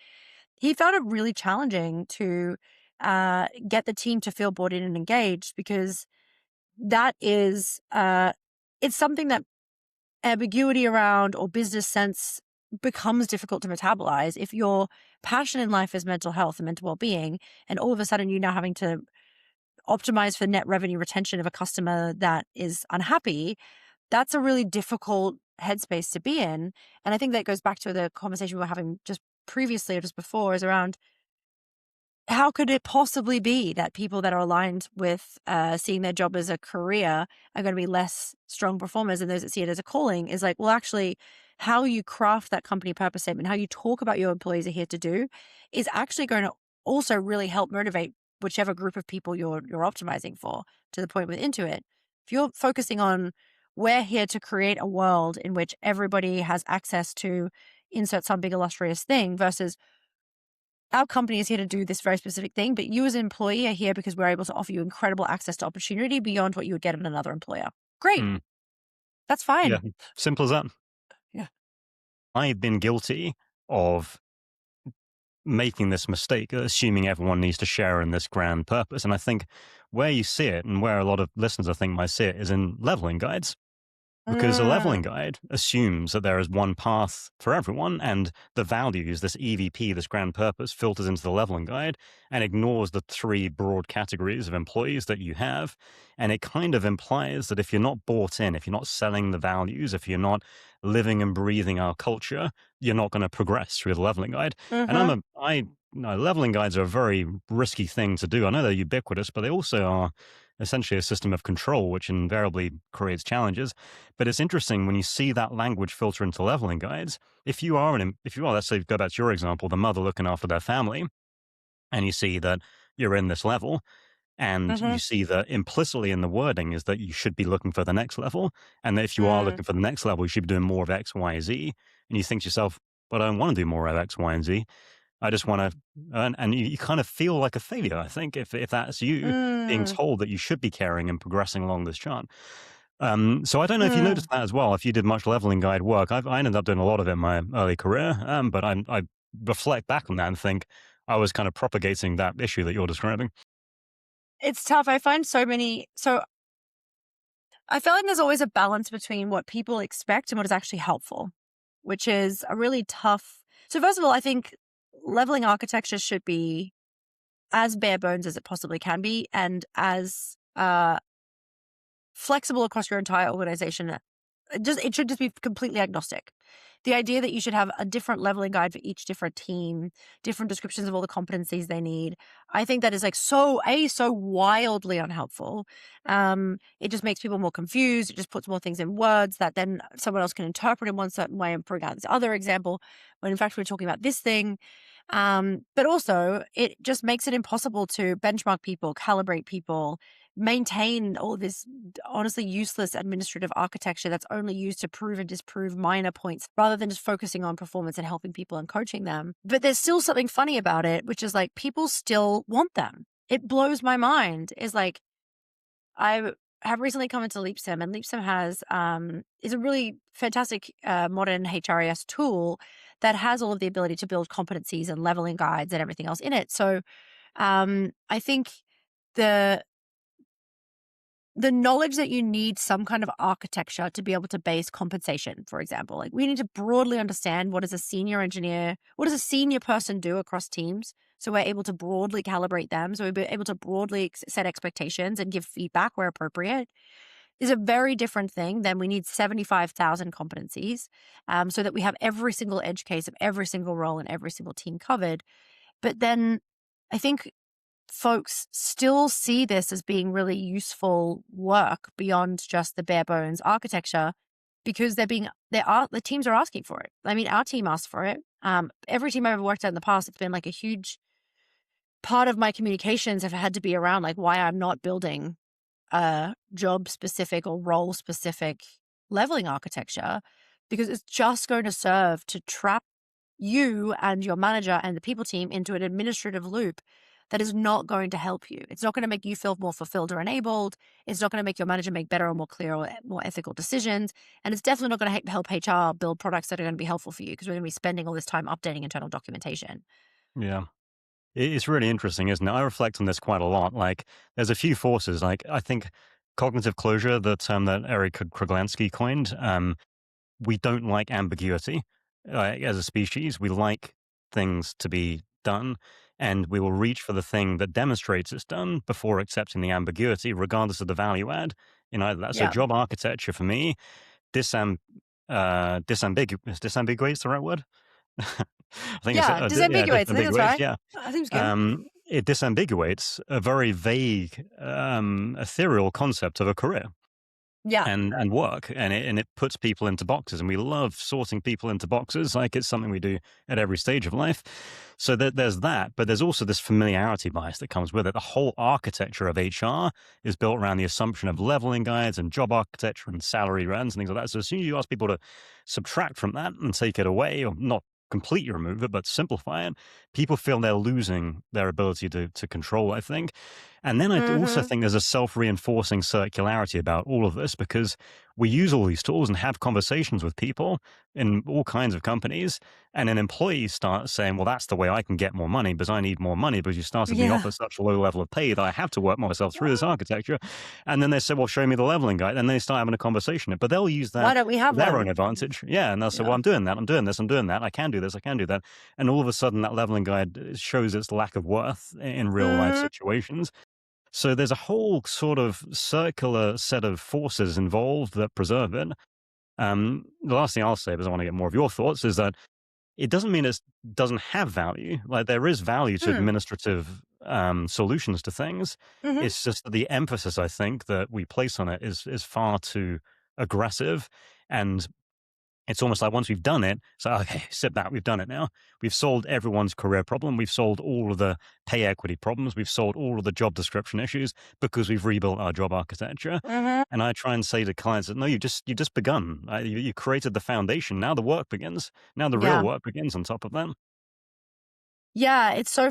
He found it really challenging to get the team to feel bought in and engaged, because that is it's something that ambiguity around or business sense becomes difficult to metabolize if your passion in life is mental health and mental well-being, and all of a sudden you're now having to optimize for net revenue retention of a customer that is unhappy. That's a really difficult headspace to be in. And I think that goes back to the conversation we were having just previously or just before, is around how could it possibly be that people that are aligned with seeing their job as a career are going to be less strong performers, and those that see it as a calling is like, well, actually, how you craft that company purpose statement, how you talk about your employees are here to do, is actually going to also really help motivate whichever group of people you're optimizing for. To the point with Intuit, if you're focusing on, we're here to create a world in which everybody has access to insert some big illustrious thing, versus our company is here to do this very specific thing, but you as an employee are here because we're able to offer you incredible access to opportunity beyond what you would get at another employer. Great. mm, That's yeah, fine. simple as that. Yeah. I've been guilty of making this mistake, assuming everyone needs to share in this grand purpose. And I think where you see it, and where a lot of listeners I think might see it, is in leveling guides. Because a leveling Mm, guide assumes that there is one path for everyone, and the values, this EVP, this grand purpose, filters into the leveling guide and ignores the three broad categories of employees that you have. And it kind of implies that if you're not bought in, if you're not selling the values, if you're not living and breathing our culture, you're not going to progress through the leveling guide. And mhm, leveling guides are a very risky thing to do. I know they're ubiquitous, but they also are essentially a system of control, which invariably creates challenges. But it's interesting when you see that language filter into leveling guides. If you are, let's say, go back to your example, the mother looking after their family, and you see that you're in this level, and you mhm, see that implicitly in the wording is that you should be looking for the next level, and that if you are mm, looking for the next level, you should be doing more of X, Y, Z, and you think to yourself, "But I don't want to do more of X, Y, and Z. I just want to," and you kind of feel like a failure. I think if that's you being mm, told that you should be caring and progressing along this chart. So I don't know if you noticed mm. that as well. If you did much leveling guide work, I ended up doing a lot of it in my early career. But I reflect back on that and think I was kind of propagating that issue that you're describing. It's tough. I find so I feel like there's always a balance between what people expect and what is actually helpful, which is a really tough. So first of all, I think leveling architecture should be as bare bones as it possibly can be, and as flexible across your entire organization. It should just be completely agnostic. The idea that you should have a different leveling guide for each different team, different descriptions of all the competencies they need. I think that is like so wildly unhelpful. It just makes people more confused. It just puts more things in words that then someone else can interpret in one certain way and bring out this other example, when in fact we're talking about this thing. But also it just makes it impossible to benchmark people, calibrate people, maintain all this honestly useless administrative architecture that's only used to prove and disprove minor points rather than just focusing on performance and helping people and coaching them. But there's still something funny about it, which is like people still want them. It blows my mind. Is like I have recently come into Leapsome, and Leapsome has is a really fantastic modern HRIS tool that has all of the ability to build competencies and leveling guides and everything else in it. So I think the the knowledge that you need some kind of architecture to be able to base compensation, for example. Like we need to broadly understand what does a senior person do across teams? So we're able to broadly calibrate them. So we're able to broadly set expectations and give feedback where appropriate is a very different thing than we need 75,000 competencies so that we have every single edge case of every single role and every single team covered. But then I think folks still see this as being really useful work beyond just the bare bones architecture because the teams are asking for it. I mean, our team asked for it. Every team I've ever worked at in the past, it's been like a huge part of my communications have had to be around like why I'm not building a job specific or role specific leveling architecture because it's just going to serve to trap you and your manager and the people team into an administrative loop that is not going to help you. It's not going to make you feel more fulfilled or enabled. It's not going to make your manager make better or more clear or more ethical decisions. And it's definitely not going to help HR build products that are going to be helpful for you because we're going to be spending all this time updating internal documentation. Yeah. It's really interesting, isn't it? I reflect on this quite a lot. Like, there's a few forces. Like, I think cognitive closure, the term that Eric Kroglansky coined, we don't like ambiguity as a species. We like things to be done, and we will reach for the thing that demonstrates it's done before accepting the ambiguity, regardless of the value add in either that. So, Yeah. job architecture for me, disambiguates the right word? I think it's Yeah. yeah, Disambiguates. I think that's disambiguates, right. yeah. I think it's good. It disambiguates a very vague, ethereal concept of a career Yeah. and work, and it puts people into boxes, and we love sorting people into boxes, like it's something we do at every stage of life. So there's that, but there's also this familiarity bias that comes with it. The whole architecture of HR is built around the assumption of leveling guides and job architecture and salary runs and things like that. So as soon as you ask people to subtract from that and take it away, or not completely remove it, but simplify it, people feel they're losing their ability to control, I think. And then I also Mm-hmm. think there's a self-reinforcing circularity about all of this because we use all these tools and have conversations with people in all kinds of companies. And then employees start saying, well, that's the way I can get more money because I need more money because you started me off Yeah. at such a low level of pay that I have to work myself through this architecture. And then they say, well, show me the leveling guide. And they start having a conversation. But they'll use Why that don't we to have their own one? advantage. Yeah. And they'll say, well, Yeah. I'm doing that. I'm doing this. I'm doing that. I can do this. I can do that. And all of a sudden that leveling guide shows its lack of worth in real life Mm-hmm. situations. So there's a whole sort of circular set of forces involved that preserve it. The last thing I'll say, because I want to get more of your thoughts, is that it doesn't mean it doesn't have value. Like there is value to Mm. administrative solutions to things. Mm-hmm. It's just that the emphasis I think that we place on it is far too aggressive, and it's almost like once we've done it, so okay, sit back, we've done it now. We've solved everyone's career problem. We've solved all of the pay equity problems. We've solved all of the job description issues because we've rebuilt our job architecture. Mm-hmm. And I try and say to clients that no, you just begun. You created the foundation. Now the work begins. Now the real Yeah. work begins on top of that. Yeah. It's so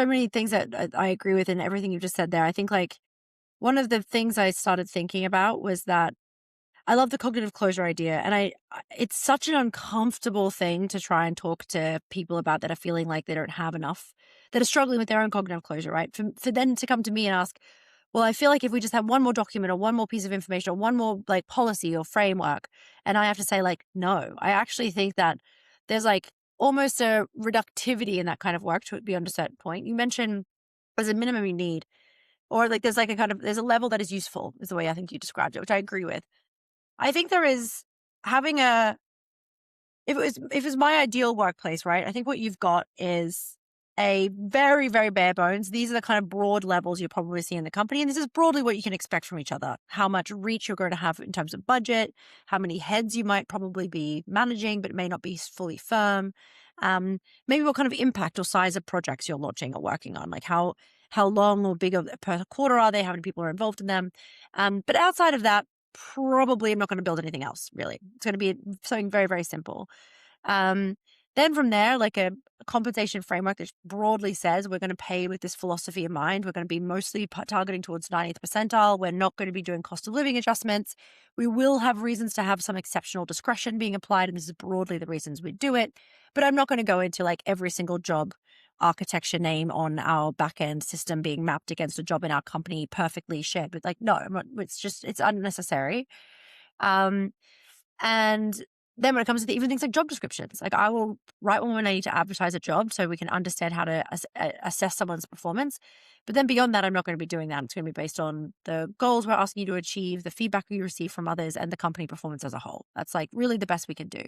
many things that I agree with in everything you just said there. I think like one of the things I started thinking about was that I love the cognitive closure idea. And it's such an uncomfortable thing to try and talk to people about that are feeling like they don't have enough, that are struggling with their own cognitive closure, right? For them to come to me and ask, well, I feel like if we just have one more document or one more piece of information or one more like policy or framework, and I have to say like, no, I actually think that there's like almost a reductivity in that kind of work to it beyond a certain point. You mentioned there's a minimum you need, or like there's like there's a level that is useful is the way I think you described it, which I agree with. I think there is having a if it's my ideal workplace, right? I think what you've got is a very, very bare bones. These are the kind of broad levels you'll probably see in the company. And this is broadly what you can expect from each other. How much reach you're going to have in terms of budget, how many heads you might probably be managing, but it may not be fully firm. Maybe what kind of impact or size of projects you're launching or working on, like how long or big of per quarter are they, how many people are involved in them. But outside of that, probably I'm not going to build anything else, really. It's going to be something very, very simple. Um, then from there, like a compensation framework that broadly says we're going to pay with this philosophy in mind. We're going to be mostly targeting towards 90th percentile. We're not going to be doing cost of living adjustments. We will have reasons to have some exceptional discretion being applied, and this is broadly the reasons we do it. But I'm not going to go into like every single job architecture name on our backend system being mapped against a job in our company perfectly shared. But like, no, it's unnecessary. Um, and then when it comes to even things like job descriptions, like I will write one when I need to advertise a job so we can understand how to assess someone's performance. But then beyond that, I'm not going to be doing that. It's going to be based on the goals we're asking you to achieve, the feedback we receive from others, and the company performance as a whole. That's like really the best we can do.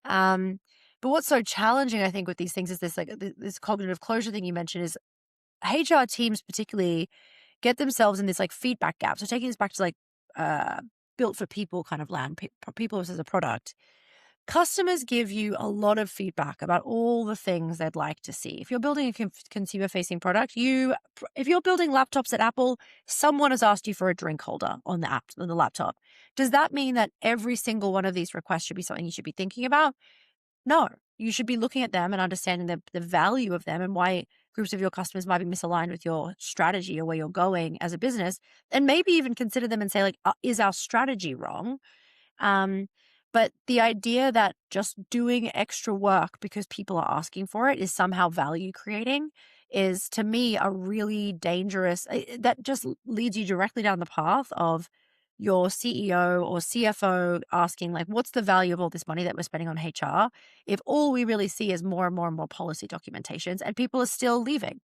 Um, but what's so challenging, I think, with these things is this like this cognitive closure thing you mentioned is HR teams particularly get themselves in this like feedback gap. So taking this back to like uh, built for people kind of land, people as a product. Customers give you a lot of feedback about all the things they'd like to see. If you're building a consumer facing product, if you're building laptops at Apple, someone has asked you for a drink holder on the app, on the laptop. Does that mean that every single one of these requests should be something you should be thinking about? No, you should be looking at them and understanding the value of them and why groups of your customers might be misaligned with your strategy or where you're going as a business. And maybe even consider them and say, like, is our strategy wrong? Um, but the idea that just doing extra work because people are asking for it is somehow value creating is to me a really dangerous, that just leads you directly down the path of your CEO or CFO asking like, what's the value of all this money that we're spending on HR if all we really see is more and more and more policy documentations and people are still leaving.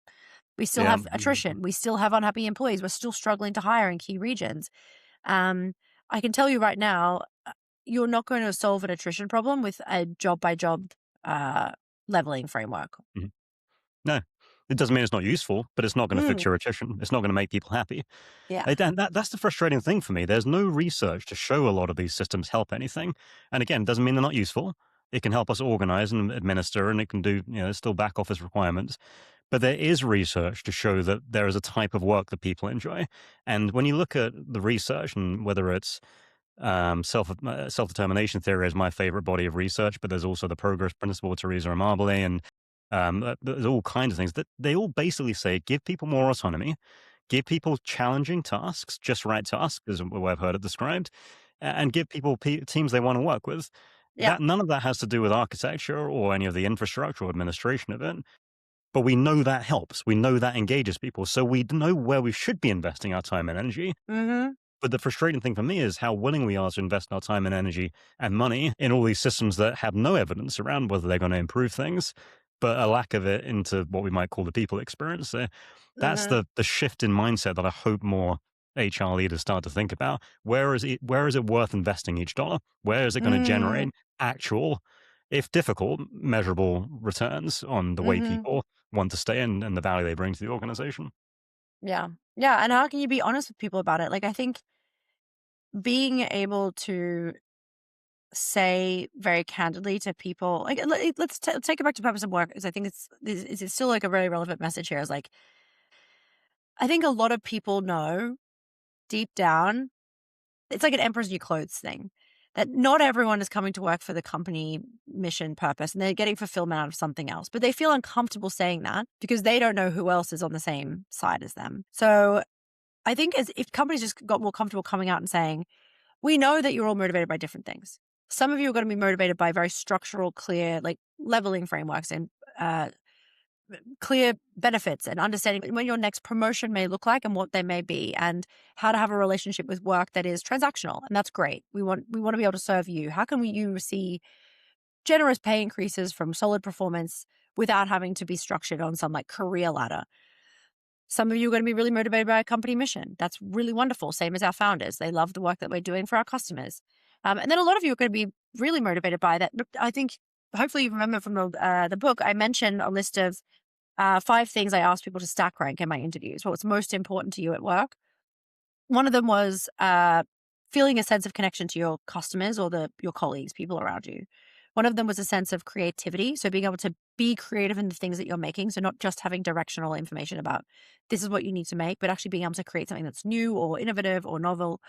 We still Yeah. have attrition. We still have unhappy employees. We're still struggling to hire in key regions. Um, I can tell you right now, you're not going to solve an attrition problem with a job by job leveling framework. Mhm. No, it doesn't mean it's not useful, but it's not going to fix Mm, your attrition. It's not going to make people happy. yeah. And that's the frustrating thing for me. There's no research to show a lot of these systems help anything. And again, it doesn't mean they're not useful. It can help us organize and administer, and it can do, still back office requirements. But there is research to show that there is a type of work that people enjoy. And when you look at the research, and whether it's self determination theory is my favorite body of research, but there's also the progress principle with Teresa Amabile, and there's all kinds of things that they all basically say give people more autonomy, give people challenging tasks, just right tasks, is the way I've heard it described, and give people teams they want to work with. Yeah. That none of that has to do with architecture or any of the infrastructure or administration of it. But we know that helps. We know that engages people. So we know where we should be investing our time and energy. Mhm. But the frustrating thing for me is how willing we are to invest our time and energy and money in all these systems that have no evidence around whether they're going to improve things, but a lack of it into what we might call the people experience. So that's Mhm. the shift in mindset that I hope more HR leaders start to think about. Where is it worth investing each dollar? Where is it going to generate Mm, actual, if difficult, measurable returns on the way mhm. people want to stay in and the value they bring to the organization? Yeah. Yeah, and how can you be honest with people about it? Like, I think being able to say very candidly to people, like, let's take it back to purpose of work, because I think it's still like a very relevant message here. Is like, I think a lot of people know deep down, it's like an emperor's new clothes thing, that not everyone is coming to work for the company mission purpose and they're getting fulfillment out of something else. But they feel uncomfortable saying that because they don't know who else is on the same side as them. So I think as if companies just got more comfortable coming out and saying, we know that you're all motivated by different things. Some of you are going to be motivated by very structural, clear, like leveling frameworks and uh, clear benefits and understanding when your next promotion may look like and what they may be and how to have a relationship with work that is transactional. And that's great. We want to be able to serve you. How can you see generous pay increases from solid performance without having to be structured on some like career ladder? Some of you are going to be really motivated by a company mission. That's really wonderful. Same as our founders. They love the work that we're doing for our customers. And then a lot of you are going to be really motivated by that. But I think hopefully you remember from the book, I mentioned a list of 5 things I asked people to stack rank in my interviews. What's most important to you at work? One of them was feeling a sense of connection to your customers or your colleagues, people around you. One of them was a sense of creativity. So being able to be creative in the things that you're making. So not just having directional information about this is what you need to make, but actually being able to create something that's new or innovative or novel.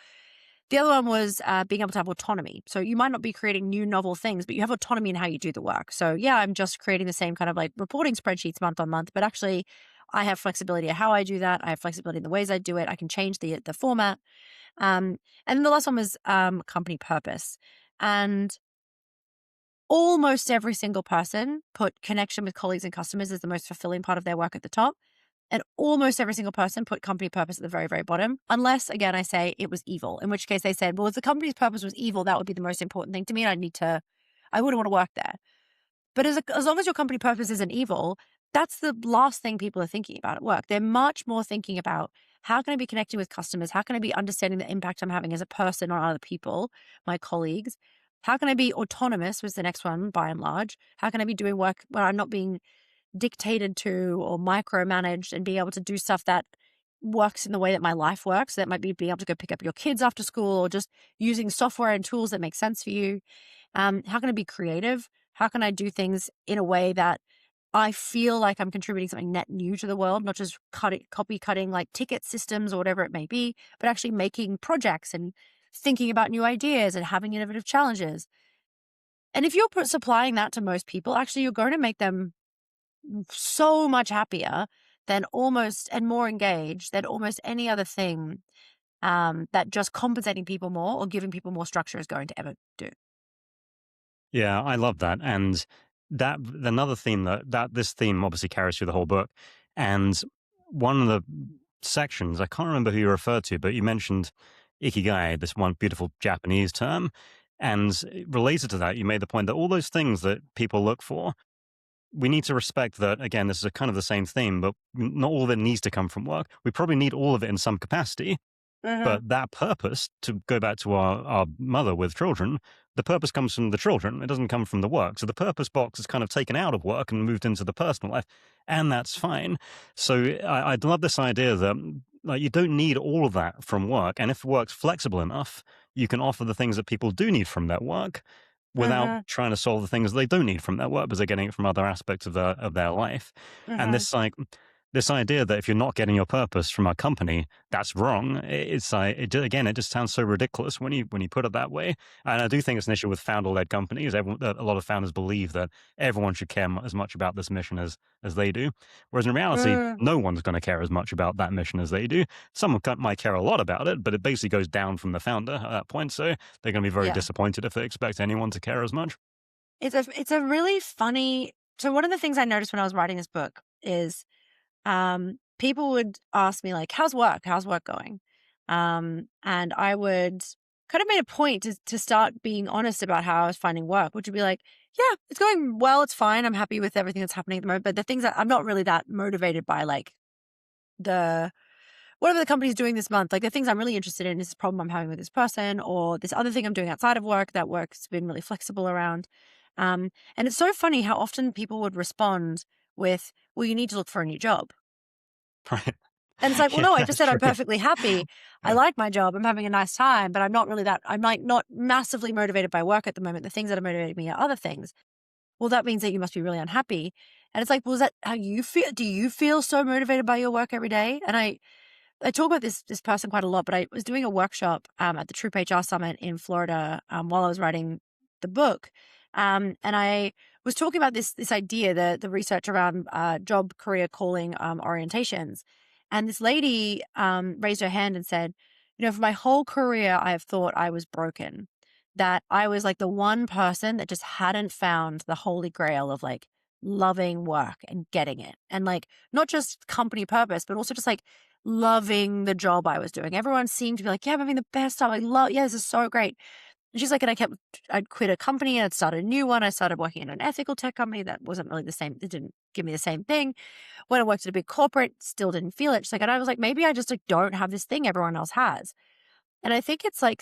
The other one was being able to have autonomy. So you might not be creating new novel things, but you have autonomy in how you do the work. So yeah, I'm just creating the same kind of like reporting spreadsheets month on month, but actually I have flexibility of how I do that. I have flexibility in the ways I do it. I can change the format. And then the last one was company purpose. And almost every single person put connection with colleagues and customers as the most fulfilling part of their work at the top. And almost every single person put company purpose at the very, very bottom, unless, again, I say it was evil, in which case they said, well, if the company's purpose was evil, that would be the most important thing to me. And I wouldn't want to work there. But as long as your company purpose isn't evil, that's the last thing people are thinking about at work. They're much more thinking about, how can I be connecting with customers? How can I be understanding the impact I'm having as a person on other people, my colleagues? How can I be autonomous was the next one, by and large. How can I be doing work where I'm not being dictated to or micromanaged, and be able to do stuff that works in the way that my life works? So that might be being able to go pick up your kids after school, or just using software and tools that make sense for you. How can I be creative? How can I do things in a way that I feel like I'm contributing something net new to the world, not just copy cutting like ticket systems or whatever it may be, but actually making projects and thinking about new ideas and having innovative challenges. And if you're supplying that to most people, actually you're going to make them so much happier than almost, and more engaged than almost any other thing that just compensating people more or giving people more structure is going to ever do. Yeah, I love that. And that another theme that this theme obviously carries through the whole book. And one of the sections, I can't remember who you referred to, but you mentioned ikigai, this one beautiful Japanese term. And related to that, you made the point that all those things that people look for, we need to respect that. Again, this is a kind of the same theme, but not all of it needs to come from work. We probably need all of it in some capacity. Mm-hmm. But that purpose, to go back to our mother with children, the purpose comes from the children. It doesn't come from the work. So the purpose box is kind of taken out of work and moved into the personal life, and that's fine. So I love this idea that like you don't need all of that from work, and if work's flexible enough, you can offer the things that people do need from that work without Mm-hmm. trying to solve the things they don't need from their work because they're getting it from other aspects of their life. And Mm-hmm. this idea that if you're not getting your purpose from a company, that's wrong. It's like again, it just sounds so ridiculous when you put it that way. And I do think it's an issue with founder-led companies. A lot of founders believe that everyone should care as much about this mission as they do, whereas in reality, Mm. no one's going to care as much about that mission as they do. Someone might care a lot about it, but it basically goes down from the founder at that point. So they're going to be very Yeah. disappointed if they expect anyone to care as much. It's a really funny. So one of the things I noticed when I was writing this book is people would ask me like, how's work? How's work going? And I would kind of made a point to start being honest about how I was finding work, which would be like, yeah, it's going well. It's fine. I'm happy with everything that's happening at the moment. But the things that I'm not really that motivated by, like the whatever the company's doing this month, like the things I'm really interested in is this problem I'm having with this person, or this other thing I'm doing outside of work that work's been really flexible around. And it's so funny how often people would respond with, well, you need to look for a new job. Right. And it's like, well, Yeah, no, I just that's said I'm true. perfectly happy. I Yeah. like my job. I'm having a nice time, but I'm not really I'm like not massively motivated by work at the moment. The things that are motivating me are other things. Well, that means that you must be really unhappy. And it's like, well, is that how you feel? Do you feel so motivated by your work every day? And I talk about this person quite a lot, but I was doing a workshop at the Troop HR Summit in Florida while I was writing the book, and I was talking about this idea, the research around job career calling orientations, and this lady raised her hand and said, for my whole career, I have thought I was broken, that I was like the one person that just hadn't found the holy grail of like loving work and getting it, and like not just company purpose, but also just like loving the job I was doing. Everyone seemed to be like, yeah, I'm having the best time. Yeah, this is so great. And she's like, and I'd quit a company and I'd started a new one. I started working in an ethical tech company that wasn't really the same. It didn't give me the same thing. When I worked at a big corporate, still didn't feel it. She's like, and I was like, maybe I just like don't have this thing everyone else has. And I think it's like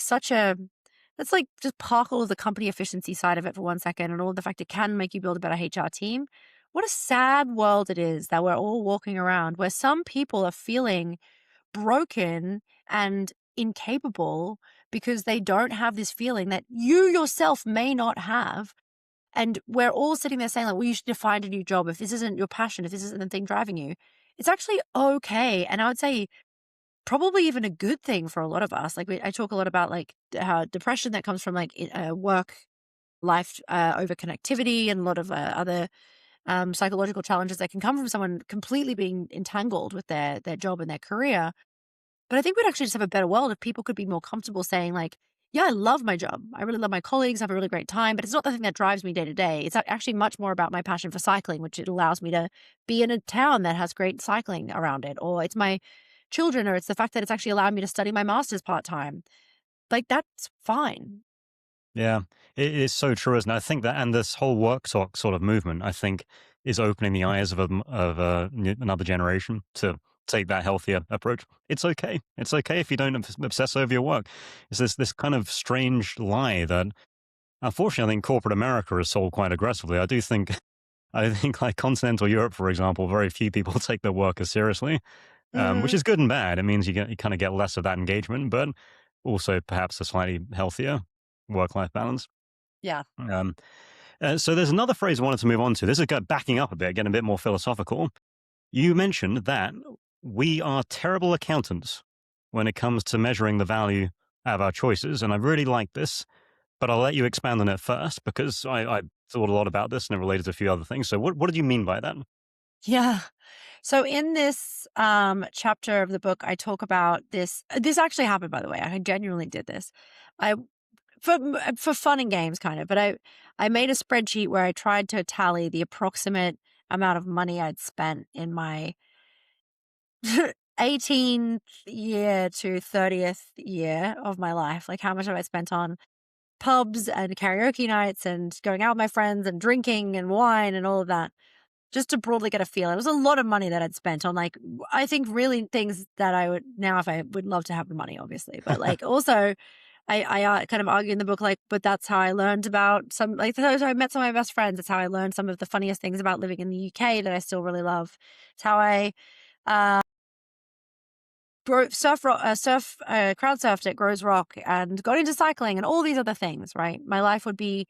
let's like just park all of the company efficiency side of it for 1 second and all of the fact it can make you build a better HR team. What a sad world it is that we're all walking around where some people are feeling broken and incapable because they don't have this feeling that you yourself may not have. And we're all sitting there saying, like, well, you should find a new job if this isn't your passion, if this isn't the thing driving you. It's actually okay. And I would say probably even a good thing for a lot of us. Like I talk a lot about like how depression that comes from like work life over connectivity and a lot of other psychological challenges that can come from someone completely being entangled with their job and their career. But I think we'd actually just have a better world if people could be more comfortable saying like, Yeah, I love my job. I really love my colleagues. I have a really great time, but it's not the thing that drives me day to day. It's actually much more about my passion for cycling, which it allows me to be in a town that has great cycling around it. Or it's my children, or it's the fact that it's actually allowed me to study my master's part time. Like, that's fine. Yeah, it is so true, isn't it? I think that, and this whole work talk sort of movement, I think, is opening the eyes of another generation to take that healthier approach. It's okay. It's okay if you don't obsess over your work. It's this kind of strange lie that, unfortunately, I think corporate America is sold quite aggressively. I think like continental Europe, for example, very few people take their work as seriously, which Hmm. is good and bad. It means you kind of get less of that engagement, but also perhaps a slightly healthier work-life balance. Yeah. Um, so there's another phrase I wanted to move on to. This is backing up a bit, getting a bit more philosophical. You mentioned that we are terrible accountants when it comes to measuring the value of our choices, and I really like this, but I'll let you expand on it first because I thought a lot about this and it related to a few other things. So what did you mean by that? Yeah. So in this chapter of the book, I talk about this. This actually happened, by the way. I genuinely did this. I for fun and games, kind of. But I made a spreadsheet where I tried to tally the approximate amount of money I'd spent in my 18th year to 30th year of my life. Like, how much have I spent on pubs and karaoke nights and going out with my friends and drinking and wine and all of that, just to broadly get a feel. It was a lot of money that I'd spent on, like, I think really things that I would now, if I would love to have the money, obviously, but like also I kind of argue in the book, like, but that's how I learned about some, like, that's how I met some of my best friends. It's how I learned some of the funniest things about living in the UK that I still really love. It's how I uh, crowd surfed at Grows Rock and got into cycling and all these other things, right? My life would be,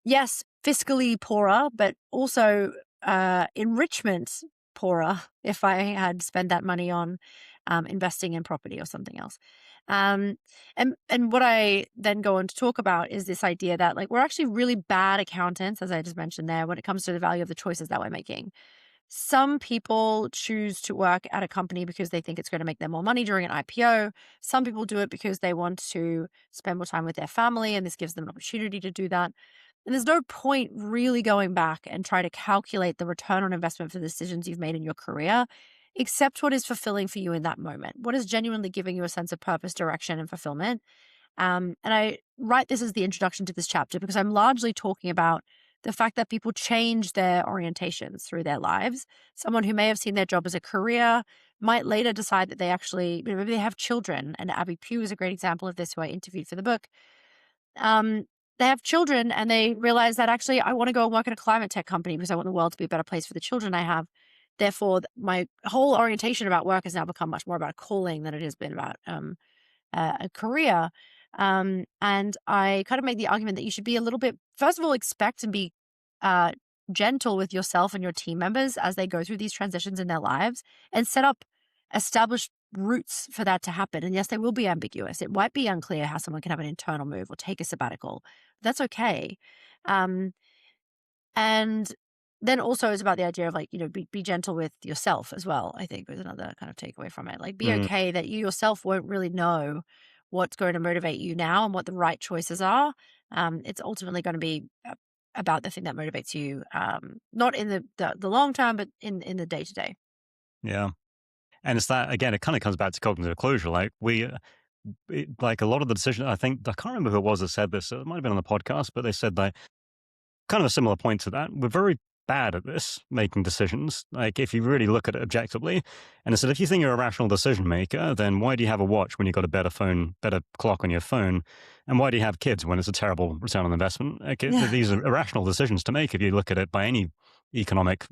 yes, fiscally poorer, but also enrichment poorer if I had spent that money on investing in property or something else. Um, and what I then go on to talk about is this idea that, like, we're actually really bad accountants, as I just mentioned there, when it comes to the value of the choices that we're making. Some people choose to work at a company because they think it's going to make them more money during an IPO. Some people do it because they want to spend more time with their family, and this gives them an opportunity to do that. And there's no point really going back and try to calculate the return on investment for the decisions you've made in your career, except what is fulfilling for you in that moment. What is genuinely giving you a sense of purpose, direction, and fulfillment. And I write this as the introduction to this chapter because I'm largely talking about the fact that people change their orientations through their lives. Someone who may have seen their job as a career might later decide that they actually, maybe they have children. And Abby Pugh is a great example of this, who I interviewed for the book. Um, they have children and they realize that actually I want to go and work at a climate tech company because I want the world to be a better place for the children I have. Therefore, my whole orientation about work has now become much more about a calling than it has been about a career. And I kind of make the argument that you should be a little bit, first of all, expect and be uh, gentle with yourself and your team members as they go through these transitions in their lives, and set up established routes for that to happen. And yes, they will be ambiguous. It might be unclear how someone can have an internal move or take a sabbatical. That's okay. Um, and then also it's about the idea of, like, be gentle with yourself as well, I think was another kind of takeaway from it. Like, be Mm, okay that you yourself won't really know what's going to motivate you now and what the right choices are. It's ultimately going to be about the thing that motivates you, not in the long term, but in the day to day. yeah, and it's that again. It kind of comes back to cognitive closure. Like like a lot of the decisions. I think I can't remember who it was that said this. It might have been on the podcast, but they said that kind of a similar point to that. We're very bad at this, making decisions. Like, if you really look at it objectively, and instead, if you think you're a rational decision maker, then why do you have a watch when you've got a better clock on your phone? And why do you have kids when it's a terrible return on investment? Like, Yeah. these are irrational decisions to make if you look at it by any economic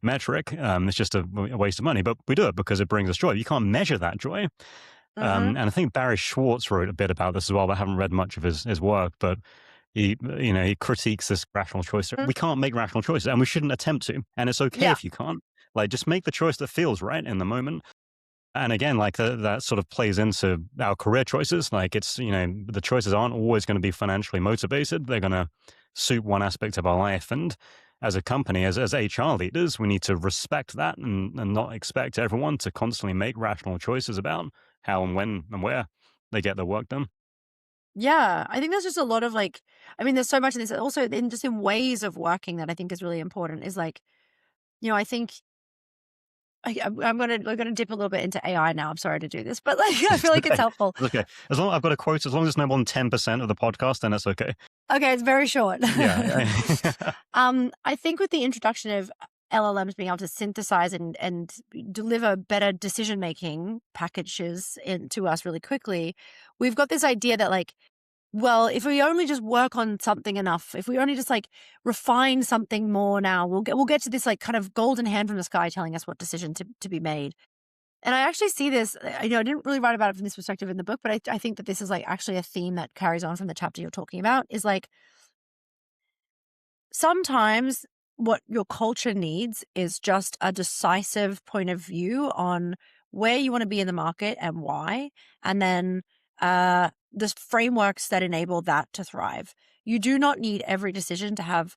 metric. It's just a waste of money, but we do it because it brings us joy. You can't measure that joy. Hmm. And I think Barry Schwartz wrote a bit about this as well, but I haven't read much of his work. But he critiques this rational choice. We can't make rational choices, and we shouldn't attempt to. And it's okay Yeah. if you can't. Like, just make the choice that feels right in the moment. And again, like that sort of plays into our career choices. Like, it's the choices aren't always going to be financially motivated. They're going to suit one aspect of our life. And as a company, as HR leaders, we need to respect that and not expect everyone to constantly make rational choices about how and when and where they get their work done. Yeah, I think there's just a lot of like, I mean, there's so much in this. Also, in just in ways of working that I think is really important. Is like, I think we're gonna dip a little bit into AI now. I'm sorry to do this, but like, I feel It's like it's okay. helpful. It's okay. As long I've got a quote, as long as it's no more than 10% of the podcast, then that's okay. Okay, it's very short. Yeah. Yeah. I think with the introduction of LLMs being able to synthesize and deliver better decision making packages to us really quickly, we've got this idea that like, well, if we only just work on something enough, if we only just like refine something more now, we'll get to this like kind of golden hand from the sky telling us what decision to be made. And I actually see this, I didn't really write about it from this perspective in the book, but I think that this is like actually a theme that carries on from the chapter you're talking about is like sometimes what your culture needs is just a decisive point of view on where you want to be in the market and why. And then the frameworks that enable that to thrive. You do not need every decision to have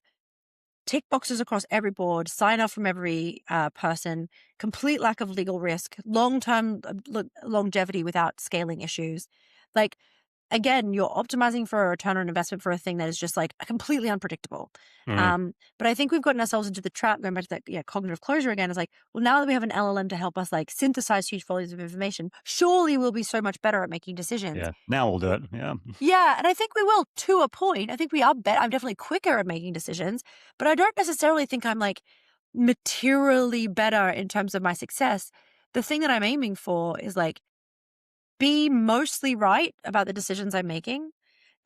tick boxes across every board, sign off from every person, complete lack of legal risk, long term longevity without scaling issues. Like, again, you're optimizing for a return on investment for a thing that is just like completely unpredictable. Mm, But I think we've gotten ourselves into the trap, going back to that cognitive closure again, is like, well, now that we have an LLM to help us like synthesize huge volumes of information, surely we'll be so much better at making decisions. yeah. Now we'll do it. Yeah. Yeah, and I think we will to a point. I think we are better. I'm definitely quicker at making decisions, but I don't necessarily think I'm like materially better in terms of my success. The thing that I'm aiming for is like be mostly right about the decisions I'm making.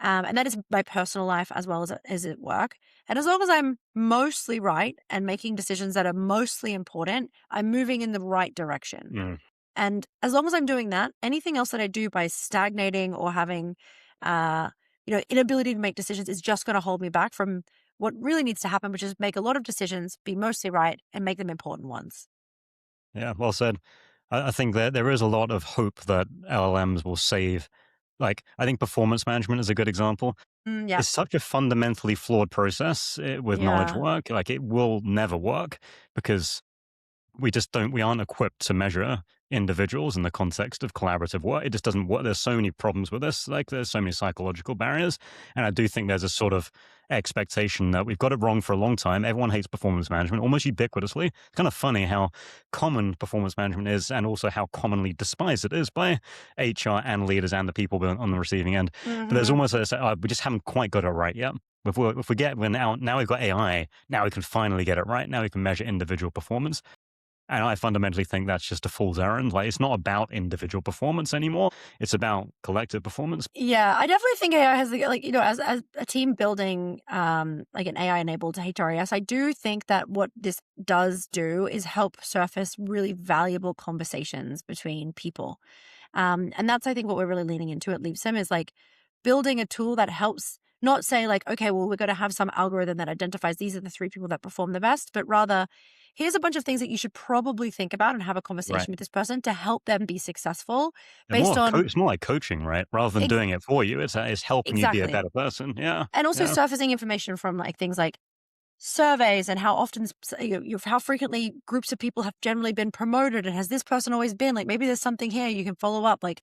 And that is my personal life as well as at work. And as long as I'm mostly right and making decisions that are mostly important, I'm moving in the right direction. Mm. And as long as I'm doing that, anything else that I do by stagnating or having, uh, inability to make decisions is just going to hold me back from what really needs to happen, which is make a lot of decisions, be mostly right, and make them important ones. Yeah. Well said. I think that there is a lot of hope that LLMs will save. Like, I think performance management is a good example. Yeah. It's such a fundamentally flawed process with knowledge Yeah. work. Like, it will never work because we aren't equipped to measure individuals in the context of collaborative work. It just doesn't work. There's so many problems with this. Like, there's so many psychological barriers. And I do think there's a sort of expectation that we've got it wrong for a long time. Everyone hates performance management almost ubiquitously. It's kind of funny how common performance management is and also how commonly despised it is by HR and leaders and the people on the receiving end. But there's Hmm. almost we just haven't quite got it right yet. We're now we've got AI, now we can finally get it right. Now we can measure individual performance. And I fundamentally think that's just a fool's errand. Like, it's not about individual performance anymore. It's about collective performance. Yeah, I definitely think AI has like as a team building like an AI enabled HRIS, I do think that what this does do is help surface really valuable conversations between people. And that's, I think, what we're really leaning into at Leapsome is like building a tool that helps not say like, okay, well, we're going to have some algorithm that identifies these are the three people that perform the best, but rather here's a bunch of things that you should probably think about and have a Right. conversation with this person to help them be successful And based on it's more like coaching, right? Rather than ex- doing it for you, it's helping you be a exactly. better person. Yeah. And also Yeah. surfacing information from like things like surveys and how often, how frequently groups of people have generally been promoted, and has this person always been like, maybe there's something here you can follow up. Like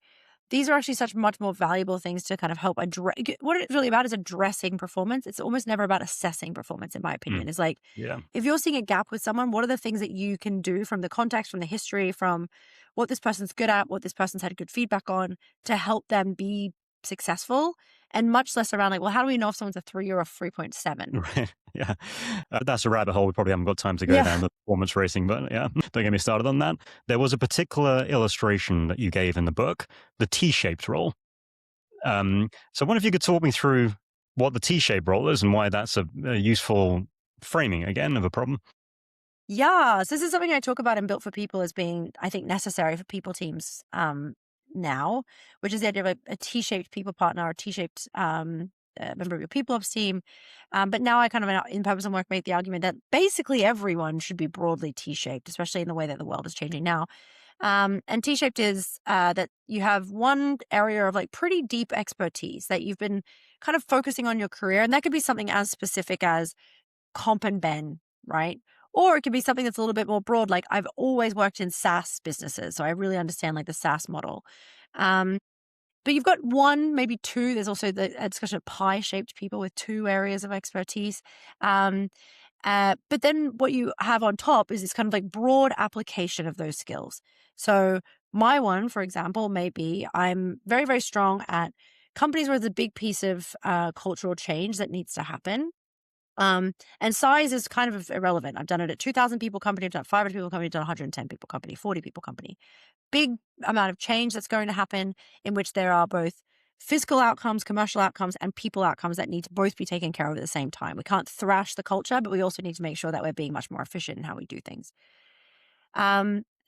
these are actually such much more valuable things to kind of help address. What it's really about is addressing performance. It's almost never about assessing performance, in my Mm. opinion. Is like Yeah. if you're seeing a gap with someone, what are the things that you can do from the context, from the history, from what this person's good at, what this person's had good feedback on, to help them be successful, and much less around like, well, how do we know if someone's a 3 or a 3.7? Right. Yeah. That's a rabbit hole we probably haven't got time to go down, Yeah. the performance racing, but yeah, don't get me started on that. There was a particular illustration that you gave in the book, the T-shaped role. So I wonder if you could talk me through what the T-shaped role is and why that's a useful framing, again, of a problem. Yeah, so this is something I talk about in Built for People as being, I think, necessary for people teams now, which is the idea of a T-shaped people partner or a T-shaped member of your people ops team. But now I kind of, in Purpose and Work, make the argument that basically everyone should be broadly T-shaped, especially in the way that the world is changing now. And T-shaped is that you have one area of like pretty deep expertise that you've been kind of focusing on your career. And that could be something as specific as comp and ben, right? Or it could be something that's a little bit more broad. Like I've always worked in SaaS businesses, so I really understand like the SaaS model. Um, But you've got one, maybe two. There's also the discussion of pie-shaped people with two areas of expertise. Um, but then what you have on top is this kind of like broad application of those skills. So my one, for example, may be I'm very, very strong at companies where there's a big piece of cultural change that needs to happen. And size is kind of irrelevant. I've done it at 2,000 people company, I've done 500 people company, I've done 110 people company, 40 people company. Big amount of change that's going to happen in which there are both physical outcomes, commercial outcomes, and people outcomes that need to both be taken care of at the same time. We can't thrash the culture, but we also need to make sure that we're being much more efficient in how we do things.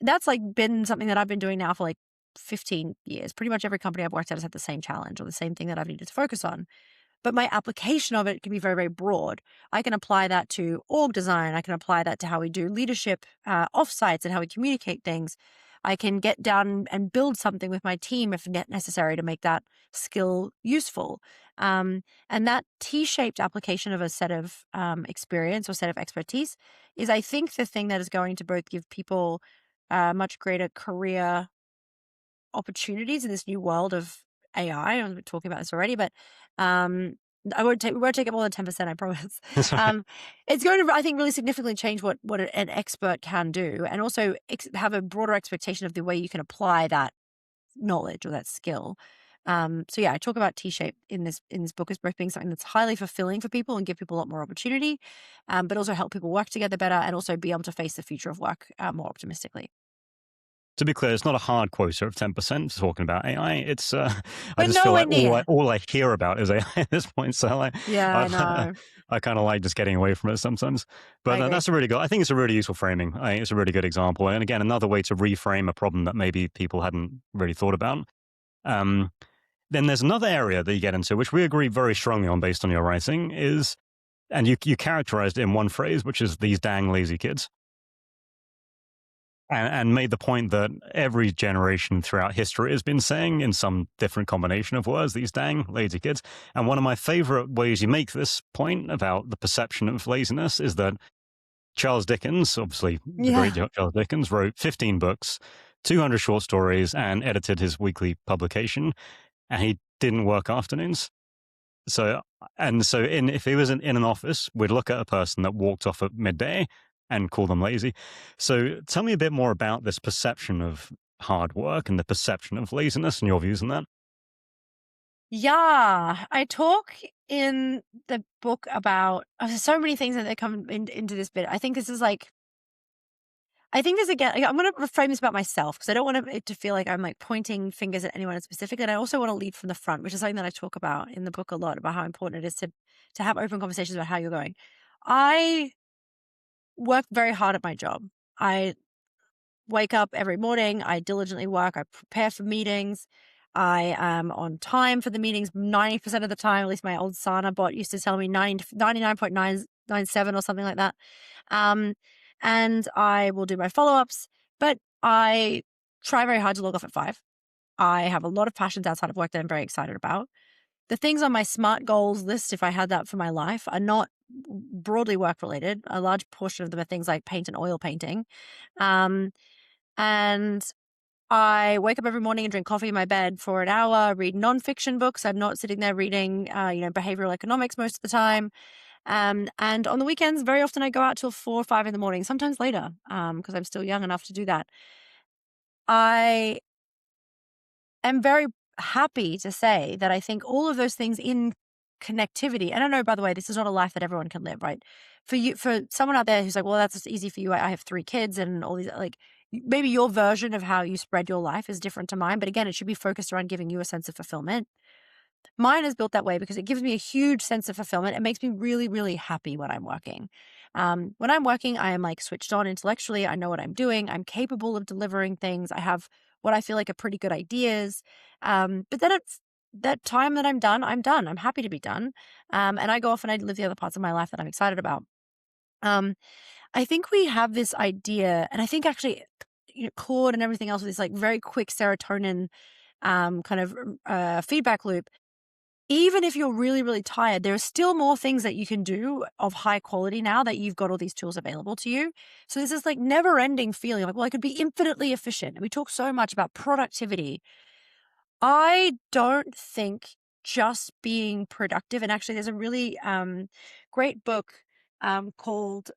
That's like been something that I've been doing now for like 15 years. Pretty much every company I've worked at has had the same challenge or the same thing that I've needed to focus on. But my application of it can be very, very broad. I can apply that to org design. I can apply that to how we do leadership offsites and how we communicate things. I can get down and build something with my team if necessary to make that skill useful. And that T-shaped application of a set of experience or set of expertise is, I think, the thing that is going to both give people much greater career opportunities in this new world of AI. I was talking about this already, but we won't take it more than 10%, I promise. That's right. It's going to, I think, really significantly change what an expert can do, and also have a broader expectation of the way you can apply that knowledge or that skill. So yeah, I talk about T-shape in this book as both being something that's highly fulfilling for people and give people a lot more opportunity, but also help people work together better and also be able to face the future of work more optimistically. To be clear, it's not a hard quota of 10% talking about AI. It's I But just feel nowhere like near. all I hear about is AI at this point. So like, Yeah, I I, know. I kind of like just getting away from it sometimes. I But agree. that's a really good. I think it's a really useful framing. I think it's a really good example. And again, another way to reframe a problem that maybe people hadn't really thought about. Um, then there's another area that you get into, which we agree very strongly on based on your writing, is, and you characterized it in one phrase, which is these dang lazy kids. And made the point that every generation throughout history has been saying in some different combination of words, these dang lazy kids. And one of my favorite ways you make this point about the perception of laziness is that Charles Dickens, obviously the great Yeah. Charles Dickens, wrote 15 books, 200 short stories, and edited his weekly publication. And he didn't work afternoons. So, if he was in an office, we'd look at a person that walked off at midday and call them lazy. So, tell me a bit more about this perception of hard work and the perception of laziness and your views on that. Yeah. I talk in the book about there's so many things that they come into this bit. I think this is like, I think this again, I'm going to frame this about myself because I don't want it to feel like I'm like pointing fingers at anyone in specific. And I also want to lead from the front, which is something that I talk about in the book a lot about how important it is to have open conversations about how you're going. I work very hard at my job. I wake up every morning. I diligently work. I prepare for meetings. I am on time for the meetings 90% of the time. At least my old Sana bot used to tell me 99.997 or something like that. Um, and I will do my follow-ups, but I try very hard to log off at 5. I have a lot of passions outside of work that I'm very excited about. The things on my SMART goals list, if I had that for my life, are not broadly work related. A large portion of them are things like paint and oil painting. Um, and I wake up every morning and drink coffee in my bed for an hour, read nonfiction books. I'm not sitting there reading, behavioral economics most of the time. And on the weekends, very often I go out till 4 or 5 in the morning, sometimes later, because I'm still young enough to do that. I am very happy to say that I think all of those things in connectivity, and I know, by the way, this is not a life that everyone can live, right? For someone out there who's like, well, that's just easy for you. I have 3 kids and all these, like, maybe your version of how you spread your life is different to mine. But again, it should be focused around giving you a sense of fulfillment. Mine is built that way because it gives me a huge sense of fulfillment. It makes me really, really happy when I'm working. When I'm working, I am like switched on intellectually. I know what I'm doing. I'm capable of delivering things. I have what I feel like are pretty good ideas. But then it's that time that I'm done, I'm done. I'm happy to be done. And I go off and I live the other parts of my life that I'm excited about. Um, I think we have this idea, and I think actually, Claude and everything else with this like very quick serotonin kind of feedback loop. Even if you're really, really tired, there are still more things that you can do of high quality now that you've got all these tools available to you. So there's this like never ending feeling like, well, I could be infinitely efficient. And we talk so much about productivity. I don't think just being productive, and actually there's a really great book called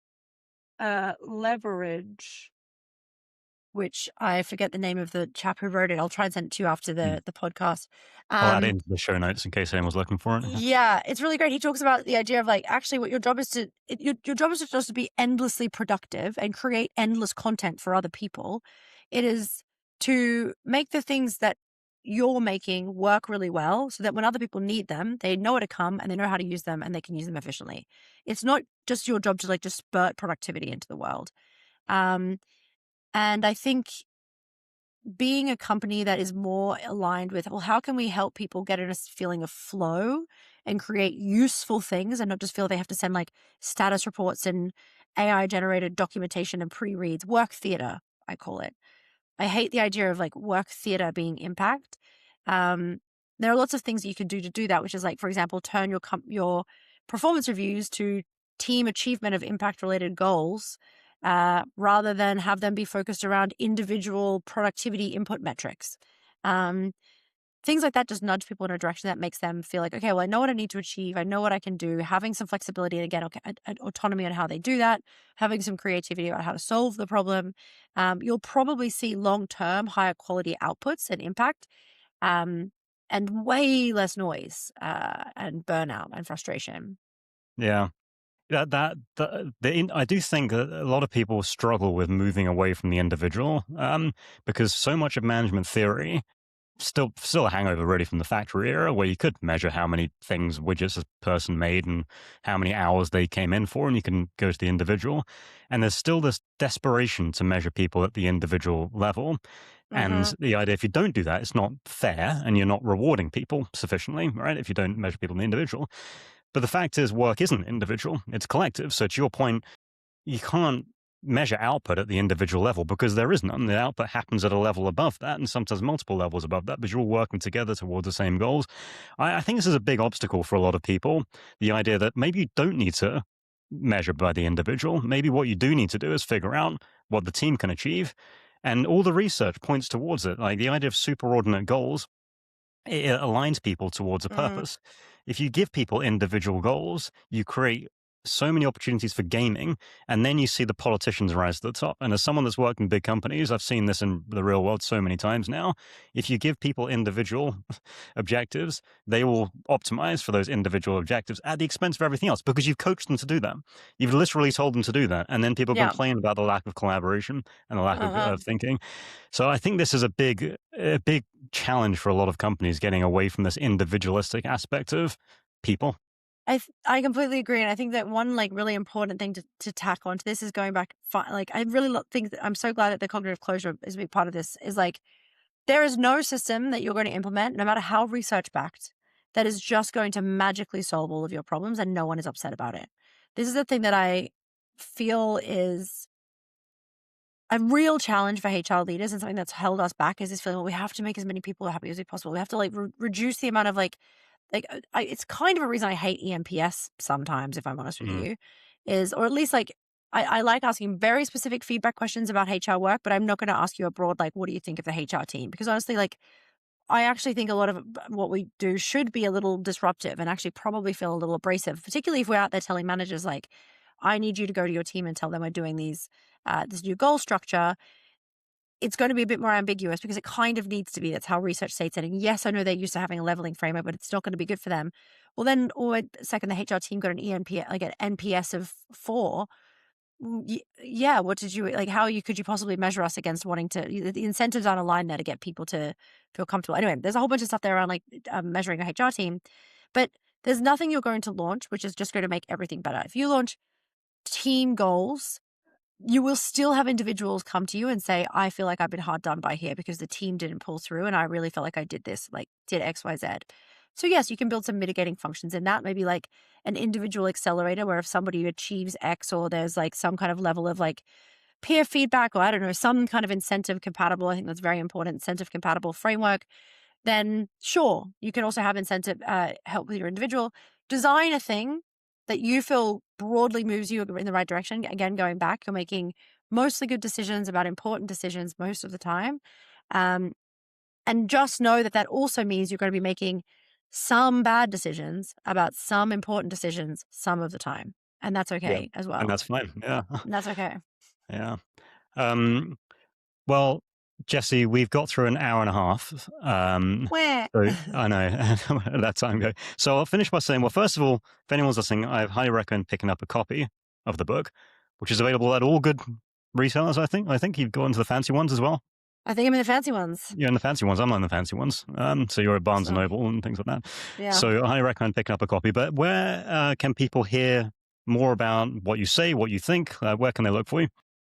Leverage, which I forget the name of the chap who wrote it. I'll try and send it to you after Hmm. the podcast. I'll add it Um, into the show notes in case anyone was looking for it. Yeah. yeah, it's really great. He talks about the idea of like actually what your job is your job is just to be endlessly productive and create endless content for other people. It is to make the things that you're making work really well so that when other people need them, they know where to come and they know how to use them and they can use them efficiently. It's not just your job to like just spurt productivity into the world. Um, and I think being a company that is more aligned with, well, how can we help people get in a feeling of flow and create useful things and not just feel they have to send like status reports and AI generated documentation and pre-reads, work theater, I call it. I hate the idea of like work theater being impact. Um, there are lots of things that you can do to do that, which is like, for example, turn your performance reviews to team achievement of impact related goals, rather than have them be focused around individual productivity input metrics. Um, Things like that just nudge people in a direction that makes them feel like, okay, well, I know what I need to achieve. I know what I can do. Having some flexibility and again, okay, autonomy on how they do that, having some creativity about how to solve the problem. You'll probably see long-term higher quality outputs and impact, um, and way less noise, and burnout and frustration. Yeah. I do think that a lot of people struggle with moving away from the individual, because so much of management theory still a hangover really from the factory era, where you could measure how many things widgets a person made and how many hours they came in for, and you can go to the individual. And there's still this desperation to measure people at the individual level. And Mm-hmm. the idea, if you don't do that, it's not fair, and you're not rewarding people sufficiently, right? If you don't measure people in the individual. But the fact is, work isn't individual; it's collective. So to your point, you can't measure output at the individual level because there is none. The output happens at a level above that, and sometimes multiple levels above that, but you're all working together towards the same goals. I think this is a big obstacle for a lot of people. The idea that maybe you don't need to measure by the individual. Maybe what you do need to do is figure out what the team can achieve. And all the research points towards it. Like the idea of superordinate goals, it aligns people towards a Mm-hmm. purpose. If you give people individual goals, you create so many opportunities for gaming, and then you see the politicians rise to the top. And as someone that's worked in big companies, I've seen this in the real world so many times now. If you give people individual objectives, they will optimize for those individual objectives at the expense of everything else because you've coached them to do that. You've literally told them to do that. And then people Yeah. complain about the lack of collaboration and the lack of Uh-huh. thinking. So I think this is a big challenge for a lot of companies getting away from this individualistic aspect of people. I completely agree, and I think that one like really important thing to tack onto this is going back. Like I really think that I'm so glad that the cognitive closure is a big part of this. Is like there is no system that you're going to implement, no matter how research backed, that is just going to magically solve all of your problems, and no one is upset about it. This is the thing that I feel is a real challenge for HR leaders and something that's held us back is this feeling, well, we have to make as many people happy as possible. We have to like reduce the amount of it's kind of a reason I hate EMPS sometimes, if I'm honest with Mm, you, is, or at least like, I like asking very specific feedback questions about HR work, but I'm not going to ask you a broad, like, what do you think of the HR team? Because honestly, like, I actually think a lot of what we do should be a little disruptive and actually probably feel a little abrasive, particularly if we're out there telling managers, like, I need you to go to your team and tell them we're doing this new goal structure. It's going to be a bit more ambiguous because it kind of needs to be. That's how research states it. And yes, I know they're used to having a leveling framework, but it's not going to be good for them. Well, then, or second, the HR team got an ENP, like an NPS of 4. Yeah, what did you like? Could you possibly measure us against wanting to? The incentives aren't aligned there to get people to feel comfortable. Anyway, there's a whole bunch of stuff there around like measuring a HR team, but there's nothing you're going to launch which is just going to make everything better. If you launch team goals, you will still have individuals come to you and say, I feel like I've been hard done by here because the team didn't pull through and I really felt like I did this, like did XYZ. So yes, you can build some mitigating functions in that, maybe like an individual accelerator where if somebody achieves X or there's like some kind of level of like peer feedback or I don't know, some kind of incentive compatible, I think that's very important, incentive compatible framework, then sure, you can also have incentive help with your individual. Design a thing that you feel broadly moves you in the right direction. Again, going back, you're making mostly good decisions about important decisions most of the time. Um, And just know that also means you're going to be making some bad decisions about some important decisions some of the time. And that's okay as well. And that's fine. Yeah. And that's okay. Yeah. Well, Jessie, we've got through an hour and a half. So I know that time go. So I'll finish by saying, well, first of all, if anyone's listening, I highly recommend picking up a copy of the book, which is available at all good retailers, I think. I think you've gone to the fancy ones as well. I think I'm in the fancy ones. You're in the fancy ones. I'm not in the fancy ones. So you're at Barnes & Noble and things like that. Yeah. So I highly recommend picking up a copy. But where can people hear more about what you say, what you think? Where can they look for you?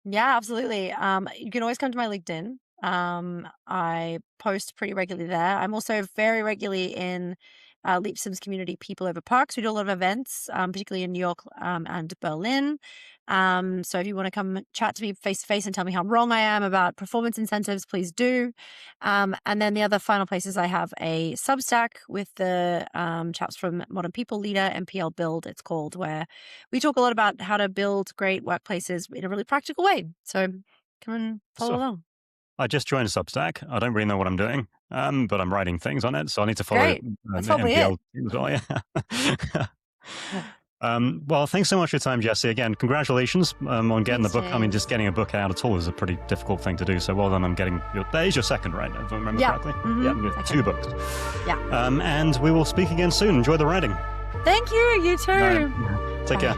Yeah, absolutely. You can always come to my LinkedIn. I post pretty regularly there. I'm also very regularly in Leapsome's community, People Over Perks. We do a lot of events, particularly in New York and Berlin. So if you want to come chat to me face to face and tell me how wrong I am about performance incentives, please do. And then the other final places, I have a Substack with the chaps from Modern People Leader, MPL Build, it's called, where we talk a lot about how to build great workplaces in a really practical way. So come and follow along. I just joined a Substack. I don't really know what I'm doing, but I'm writing things on it, so I need to follow Great. That's probably MPL as well. Yeah. Well, thanks so much for your time, Jessie. Again, congratulations on getting the book. James. I mean, just getting a book out at all is a pretty difficult thing to do. So well done on getting that is your second, right? If I remember correctly. Mm-hmm. Yeah, 2 books. Yeah. And we will speak again soon. Enjoy the writing. Thank you. You too. Right. Take care.